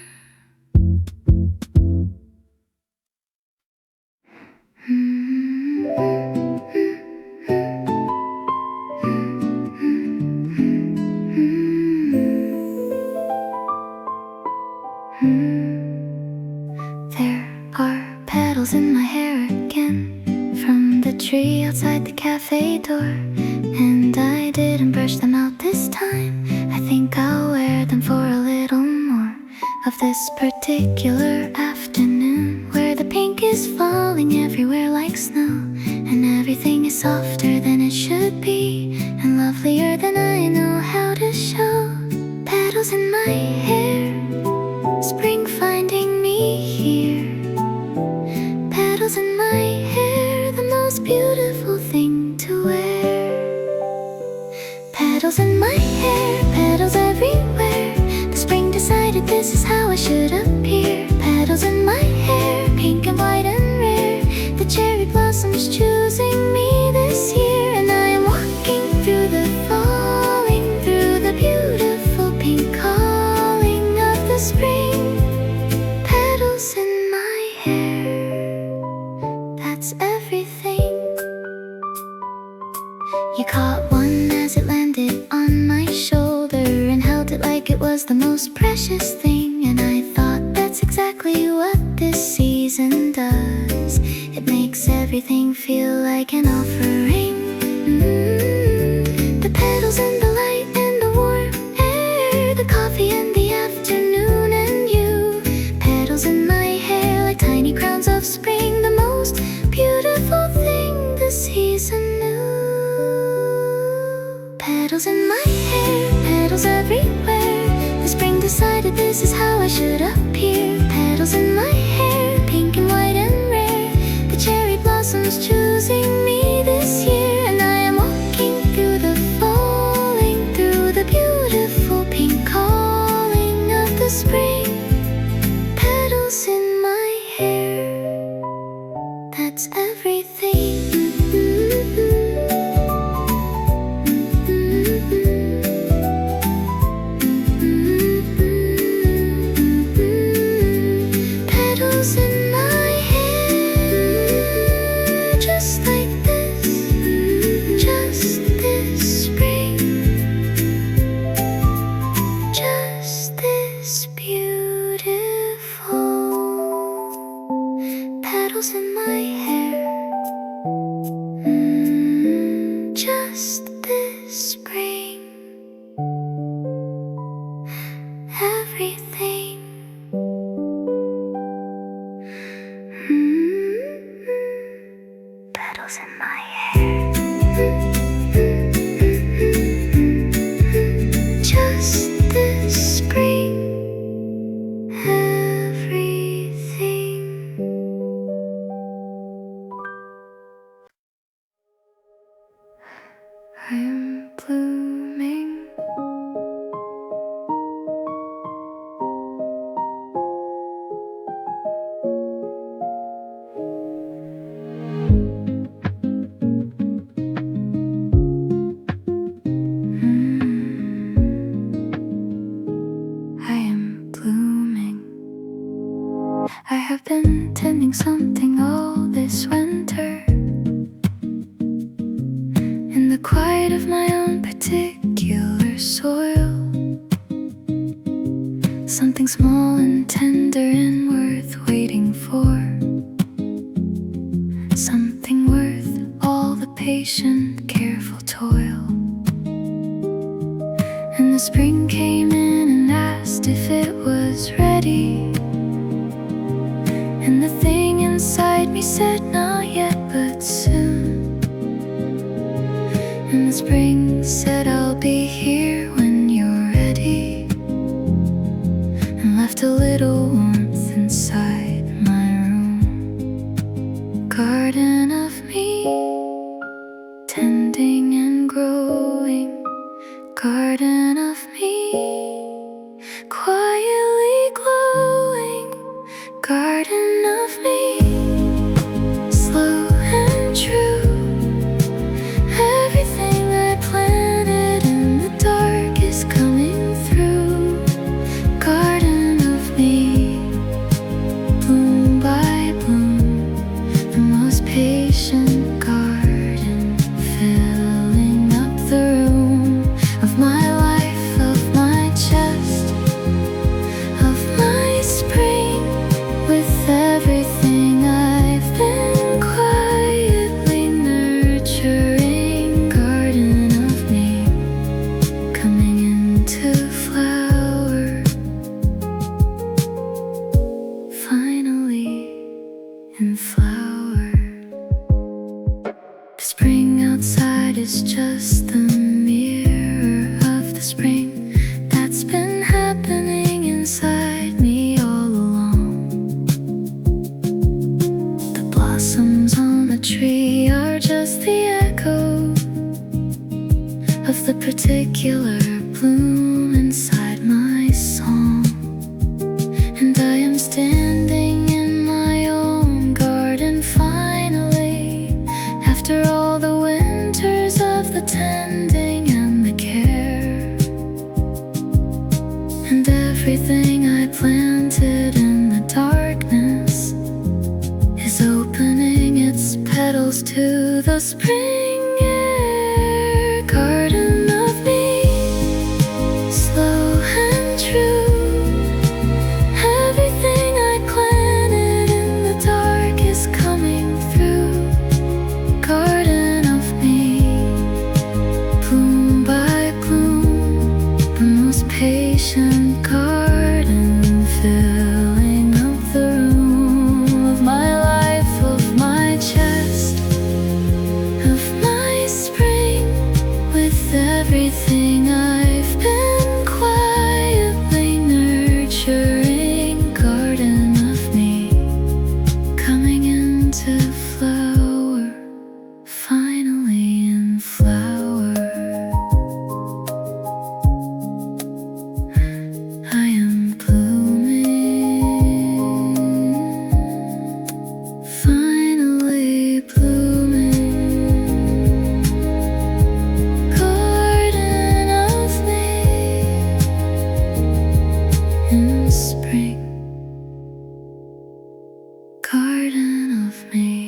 There are petals in my hair again, from the tree outside the cafe door, and I didn't brush them out this time. I think I'll wear them for a little more of this particular afternoon, where the pink is falling everywhere like snow, and everything is softer than it should be, and lovelier than I know how to show. Petals in my hair, spring finding me here. Petals in my hair, the most beautiful thing to wear. Petals in my hair, petals everywhere. The spring decided this is how I should appear. Petals in my hair, pink and white and rare. The cherry blossoms choosing me this year, and I am walking through the falling, through the beautiful pink calling of the spring. Petals in my hair, that's everything. You caught one as it landed on my shoulder and held it like it was the most precious thing, and I thought that's exactly what this season does. It makes everything feel like an offering. The petals and the light and the warm air, the coffee and the afternoon and you. Petals in my hair like tiny crowns of spring, the most beautiful thing the season knew. Petals in my hair, petals everywhere. The spring decided this is how I should appear. Petals in my hair, pink and white and rare. The cherry blossoms choosing me this year, and I petals in my hair. Just this spring, everything. Petals in my hair. Just this spring, everything. I'm blooming. I am blooming. I have been tending something all this winter, in the quiet of my own particular soil. Something small and tender and worth waiting for. Something worth all the patient, careful toil. And the spring came in and asked if it was ready. And the thing inside me said not yet, but soon. And the spring said I'll be here when you're ready, and left a little warmth inside my room. Garden of me, tending and growing. Garden of me, quietly glowing. Garden of me, slow and true. Everything I planted in the dark is coming through. Garden of me, bloom by bloom, the most patient garden, filling up the room of my life, of my chest, of my spring, with everything I've been quietly nurturing. Garden of me, coming into flower, finally in flower. The spring outside is just the mirror of the spring that's been happening inside me all along. The blossoms on the tree are just the echo of the particular bloom inside my song. And I am standing in my own garden finally, after all the winters of the tending and the care. And everything I planted in the darkness is opening its petals to the spring air. Garden of me, slow and true. Everything I planted in the dark is coming through. Garden of me, bloom by bloom, the most patient garden, filling up the room of my life, of my chest, of my spring, with everything I've been quietly nurturing. Garden of me, coming into flower, finally in flower. I am blooming, finally blooming. Garden of me, in spring. Garden of me.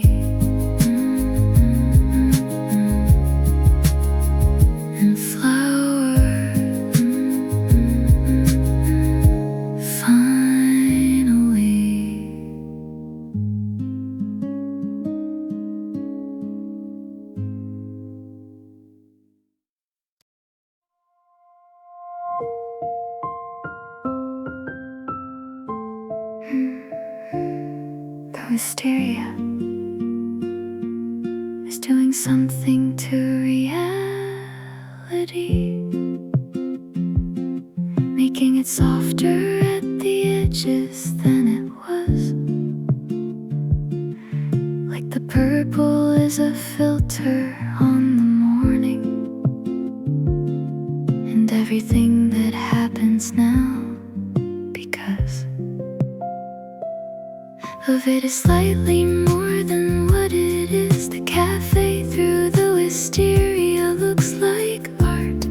Wisteria is doing something to reality, making it softer at the edges than it was. Like the purple is a filter on the morning, and everything that happens now because of it is slightly more than what it is. The cafe through the wisteria looks like art,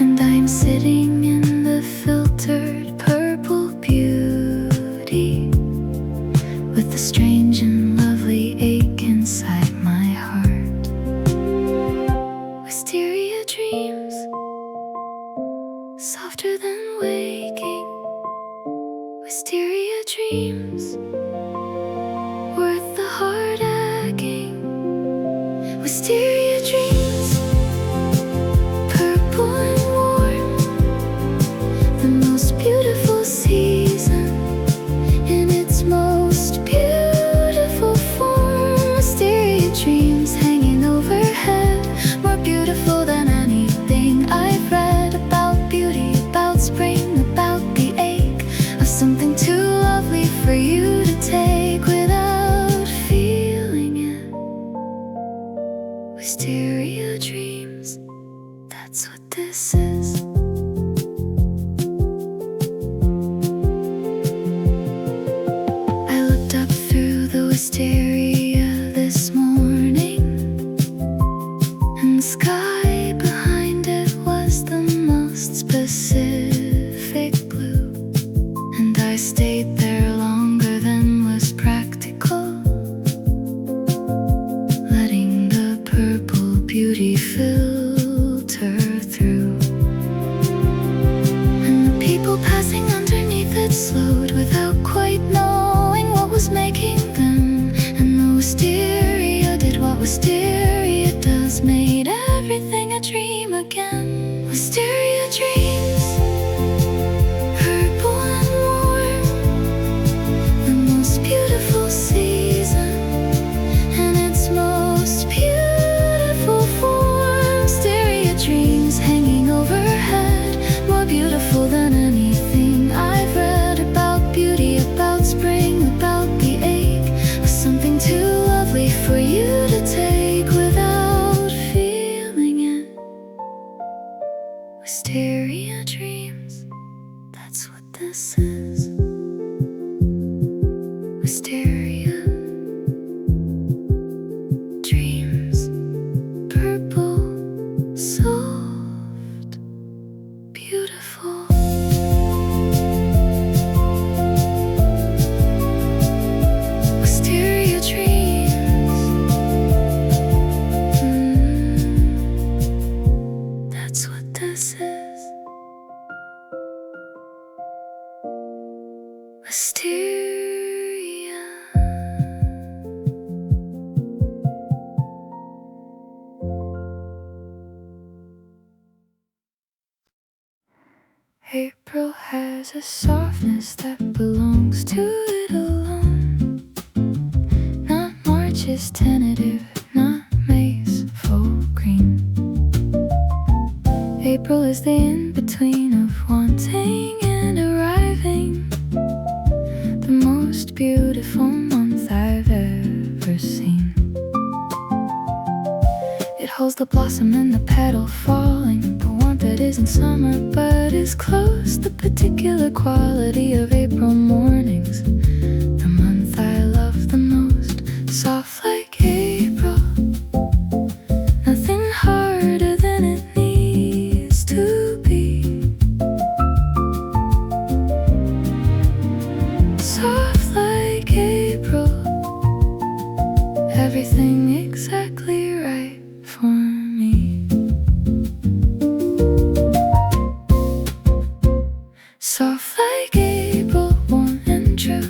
and I'm sitting in the filtered purple beauty with a strange and lovely ache inside my heart. Wisteria dreams, softer than waking. Wisteria dreams, worth the heart aching. Wisteria dreams, purple and warm, the most beautiful season in its most beautiful form. Wisteria dreams hanging overhead, more beautiful than anything I've read about beauty, about spring, about the ache of something too lovely for you to take without feeling it. Wisteria dreams, that's what this is. I looked up through the wisteria this morning, and the sky behind it was the most specific blue, and I stayed there longer than was practical, letting the purple beauty filter through. And the people passing underneath it slowed without quite knowing what was making them. And the wisteria did what wisteria does, made everything a dream again. Wisteria dreams, purple and warm, the most beautiful season and its most beautiful form. Wisteria dreams hanging overhead, more beautiful than anything I've read about beauty, about spring, about the ache of something too lovely for you to take without feeling it. Wisteria dreams, that's what this is. Wisteria dreams, purple, soft, beautiful. Wisteria dreams, that's what this is. Wisteria. April has a softness that belongs to it alone. Not March is tentative, not May's full green. April is the in-between of wanting and arriving, the most beautiful month I've ever seen. It holds the blossom and the petal falling, the warmth that isn't summer but is close, the particular quality of April mornings, the month I love the most. Soft like April, nothing harder than it needs to be. Soft like April, everything exactly right for me. Soft like April, warm and true,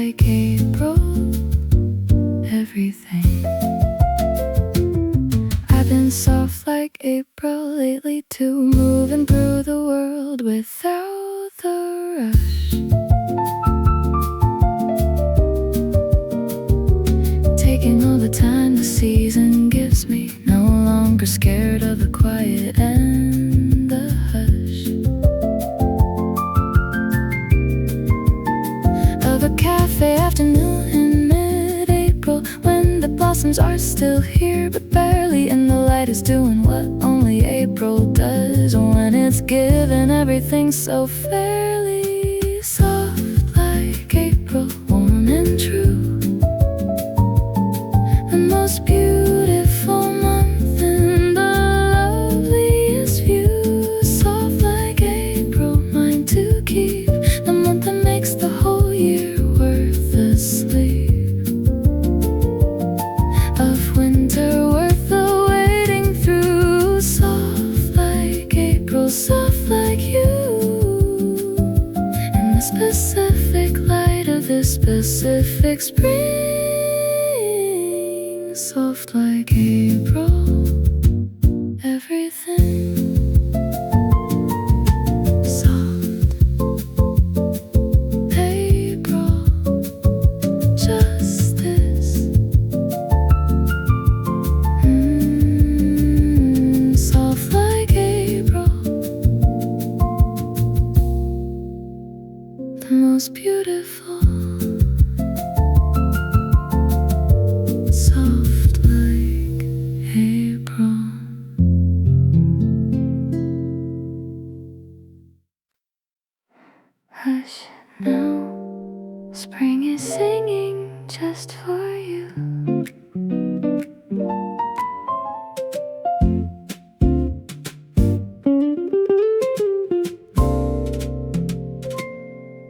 like April, everything. I've been soft like April lately too, moving through the world without the rush. Taking all the time the season gives me, no longer scared of the quiet and the hush of a cafe afternoon in mid-April, when the blossoms are still here but barely, and the light is doing what only April does when it's given everything so fairly. Soft like April, warm and true, the most beautiful month in the loveliest view. Soft like April, mine to keep, the month that makes the whole year worth the sleep. Of winter worth the waiting through. Soft like April, soft like you, and the specific light of this specific spring. Soft like April, everything. Soft April, just this. Soft like April, the most beautiful. Soft like April. Hush now, spring is singing just for you.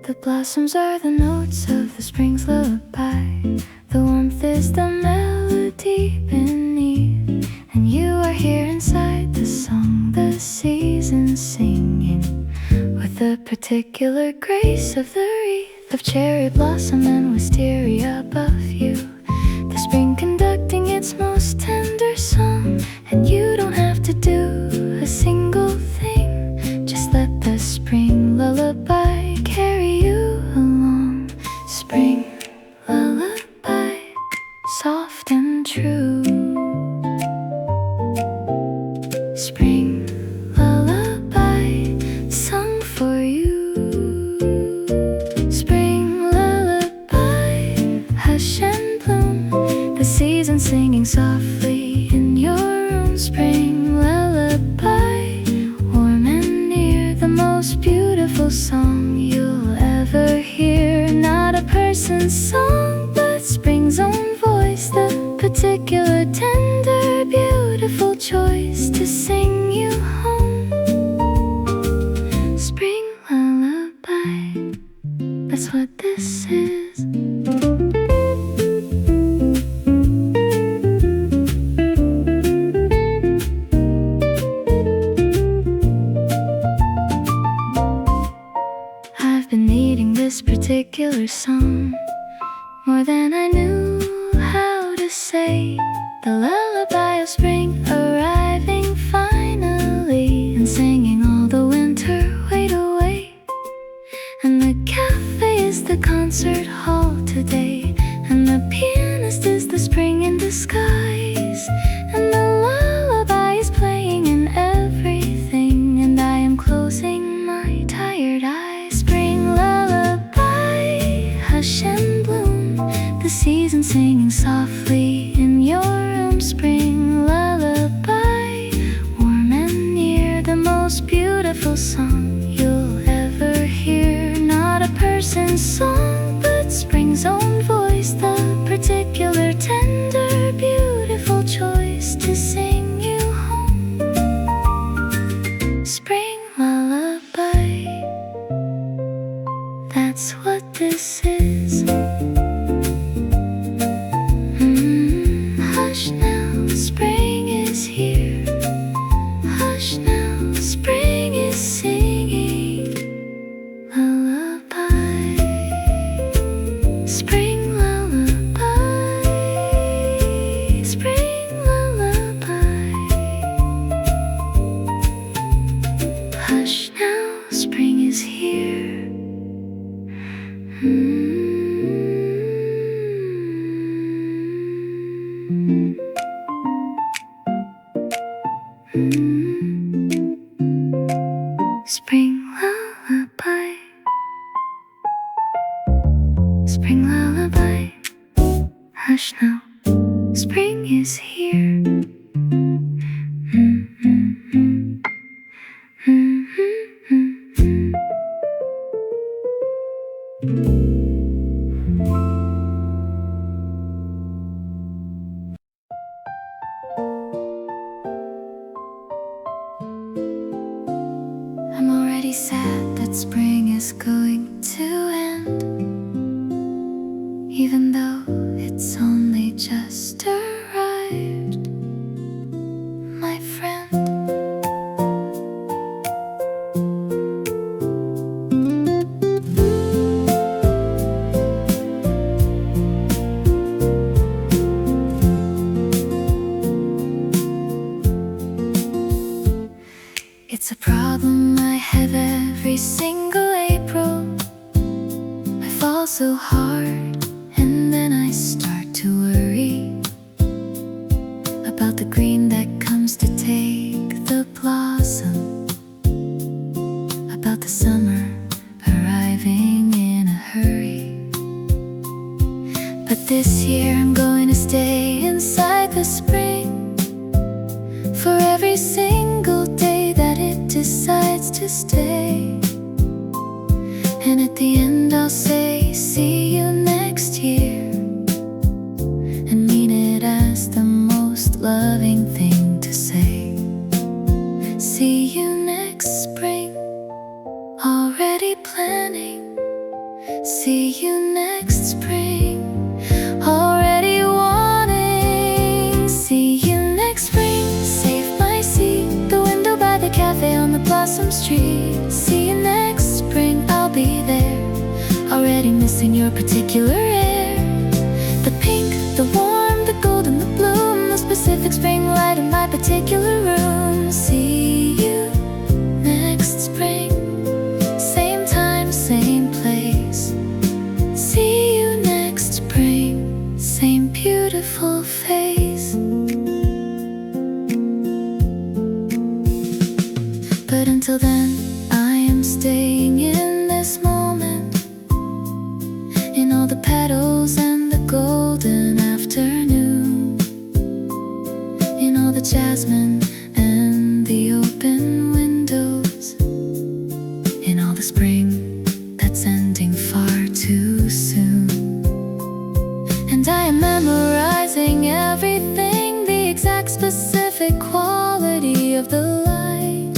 The blossoms are the notes of the spring's lullaby. The warmth is the melody beneath, and you are here inside the song the season's singing, with the particular grace of the wreath of cherry blossom and wisteria above you. The spring conducting its most tender song, and you don't have to do a single thing. Just let the spring lullaby carry you along. Spring lullaby, soft and true. Spring lullaby, sung for you. Spring lullaby, hush and bloom, the season singing softly in your room. Spring lullaby, warm and near, the most beautiful song you'll ever hear. Not a person's song, but spring's own voice, the particular tender beautiful choice to sing you home. Spring lullaby, that's what this is. I've been needing this particular song more than I knew how to say. The lullaby of spring arriving finally, and singing all the winter wait away. And the cafe is the concert hall today, and the pianist is the spring in disguise, and the lullaby is playing in everything, and I am closing my tired eyes. Spring lullaby, hush and bloom, the season singing softly in your room. Spring lullaby, warm and near, the most beautiful song you'll ever hear. Not a person's song, but spring's own voice, the particular tender beautiful choice to sing you home. Spring lullaby, that's what this is. Hush now, spring is here. Hush now, spring is singing lullaby. Spring Spring lullaby, spring lullaby. Hush now, spring is here. I'm already sad that spring is going to end, even though it's only just arrived, my friend. It's a problem I have every single April. I fall so hard and then I start to worry about the green that comes to take the blossom, about the summer arriving in a hurry. But this year I'm going to stay inside the spring for every single day that it decides to stay. And at the end I'll say, see you next year, and mean it as the most loving thing to say. See you next spring, already planning. See you next spring, already wanting. See you next spring, save my seat, the window by the cafe on the Blossom Street. See you next spring, I'll be there, already missing your particular air. The pink, the warm, the gold and the bloom, the specific spring light in my particular room. See you next spring, same time, same place. See you next spring, same beautiful face. But until then, I am staying in this moment, in all the petals and the golden afternoon, in all the jasmine and the open windows, in all the spring that's ending far too soon. And I am memorizing everything, the exact specific quality of the light,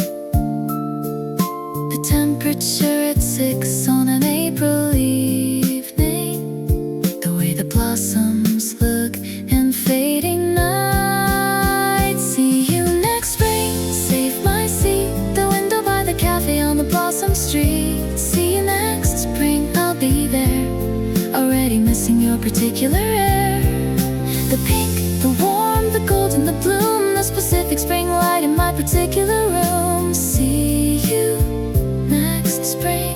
the temperature at 6 on an April evening, the way the blossoms look in fading night. See you next spring, save my seat, the window by the cafe on the Blossom Street. See you next spring, I'll be there, already missing your particular air. The pink, the warm, the gold and the bloom, the specific spring light in my particular room. See you next spring,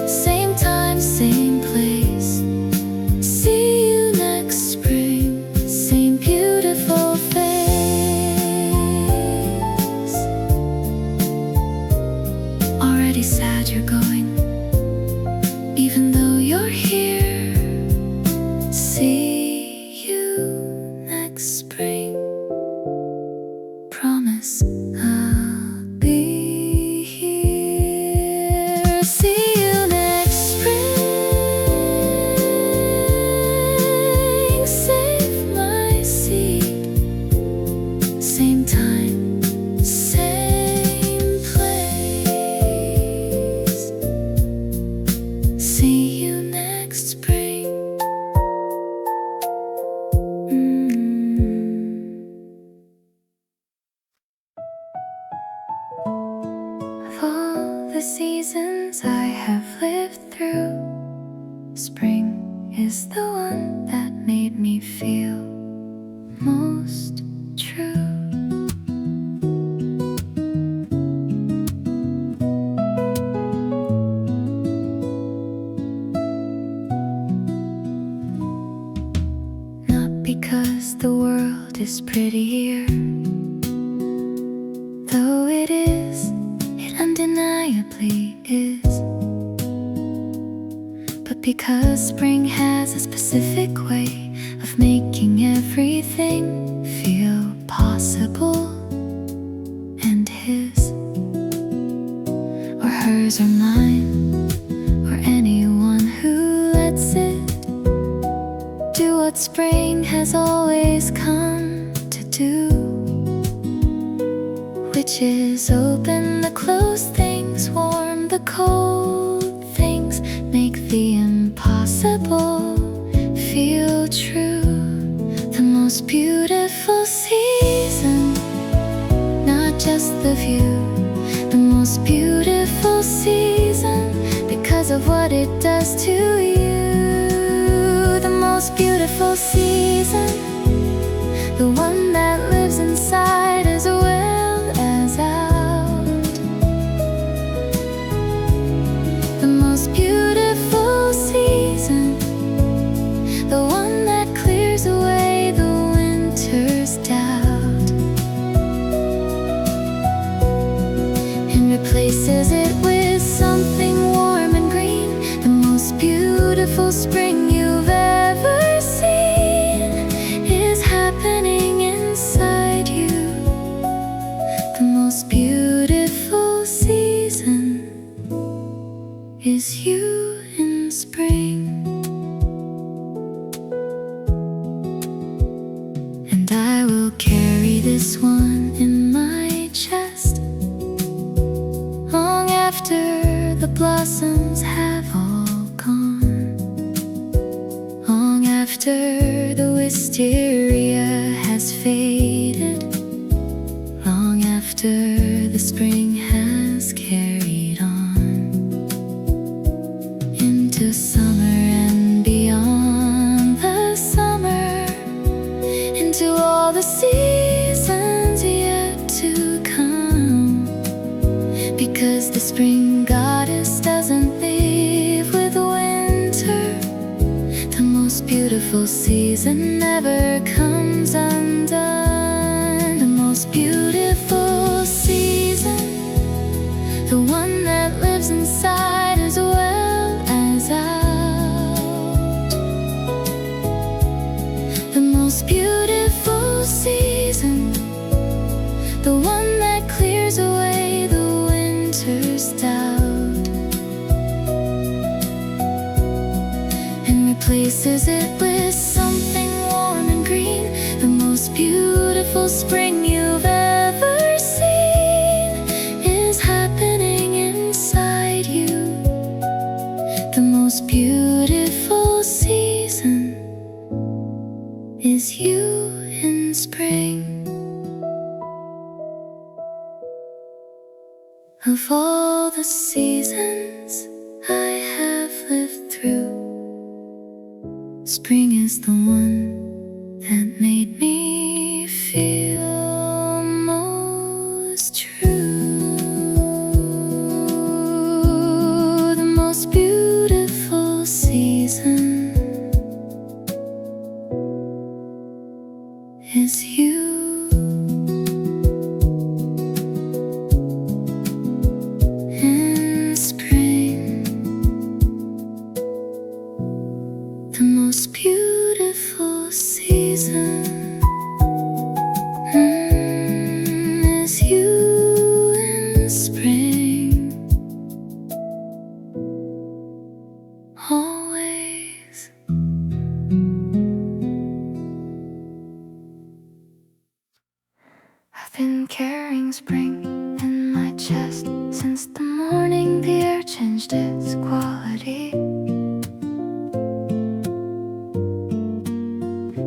same time, same place. See you next spring, same beautiful face. Already sad you're going, even though you're here. See you next spring, promise I'll be here. See you next spring, save my seat, same time, same place. See you next spring. Of all the seasons I have lived through, spring is the one that made me feel most true. is prettier. Though it is, it undeniably is. But because spring has a specific way of making everything feel possible, and his or hers or mine or anyone who lets it do what spring has always come to do, which is open the closed things, warm the cold things, make the impossible feel true. The most beautiful season, not just the view, the most beautiful season because of what it does to you. The most beautiful season, the one that lives inside as well as out. The most beautiful season, the one that clears away the winter's doubt and replaces it with something warm and green. The most beautiful spring you've ever seen is happening inside you. The most beautiful season is you in spring. And I will carry this one in my chest long after the blossoms have all gone, long after the wisteria has faded, long after the spring has carried on into summer and beyond the summer, into all the seasons yet to come. Because the spring goddess doesn't live with winter, the most beautiful season never comes undone. The most beautiful season, the one that lives inside as well as out. The most beautiful season, the one that clears away the winter's doubt and replaces it with something warm and green. The most beautiful spring you've ever seen is happening inside you. The most beautiful season is you in spring. Of all the seasons I have lived through, spring is the one that made me feel most true. The most beautiful season is you. In spring, the most beautiful season is you in spring. Always. I've been carrying spring in my chest since the morning the air changed its quality.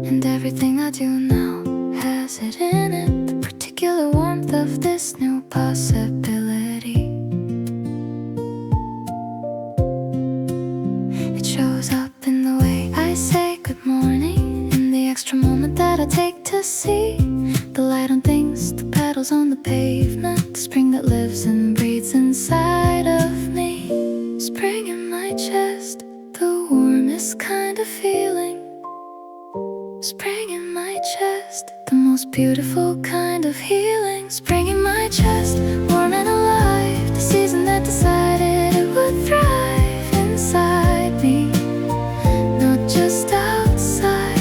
And everything I do now has it in it, the particular warmth of this new possibility. It shows up in the way I say good morning, in the extra moment that I take to see the light on things, the petals on the pavement, the spring that lives and breathes inside of me. Spring in my chest, the warmest kind of feeling. Spring in my chest, the beautiful kind of healing. Spring in my chest, warm and alive. The season that decided it would thrive inside me, not just outside.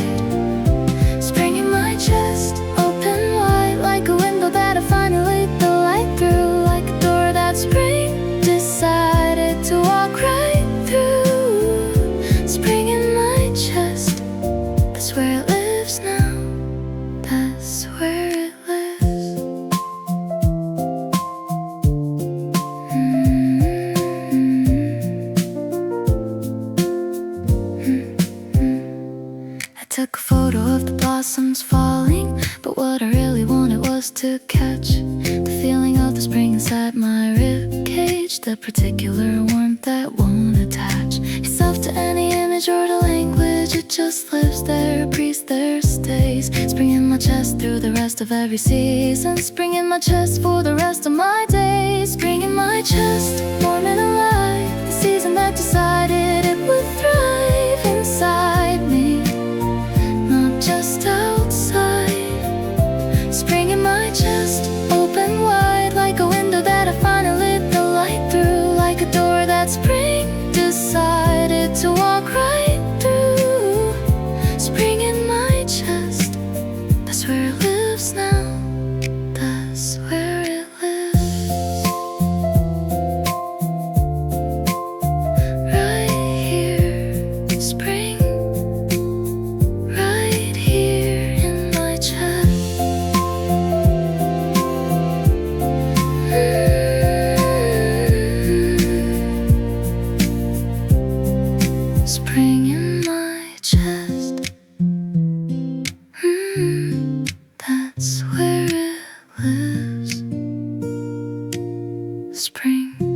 Spring in my chest, open wide, like a window that I finally let the light through, like a door that spring decided to walk right through. Spring in my chest, that's where it lives now. That's where it lives. I took a photo of the blossoms falling, but what I really wanted was to catch the feeling of the spring inside my rib cage, the particular warmth that won't attach itself to any image or the language. It just lives there, breathes there, stays. Spring in my chest through the rest of every season. Spring in my chest for the rest of my days. Spring in my chest, warm and alive. The season that decided it would thrive inside me, not just outside. Spring in my chest, open wide, like a window that I finally let the light through, like a door that spring decided to walk right through. Spring in my chest, that's where it lives now. That's where it lives. Right here, spring. Right here in my chest. Spring in my chest. That's where it lives. Spring.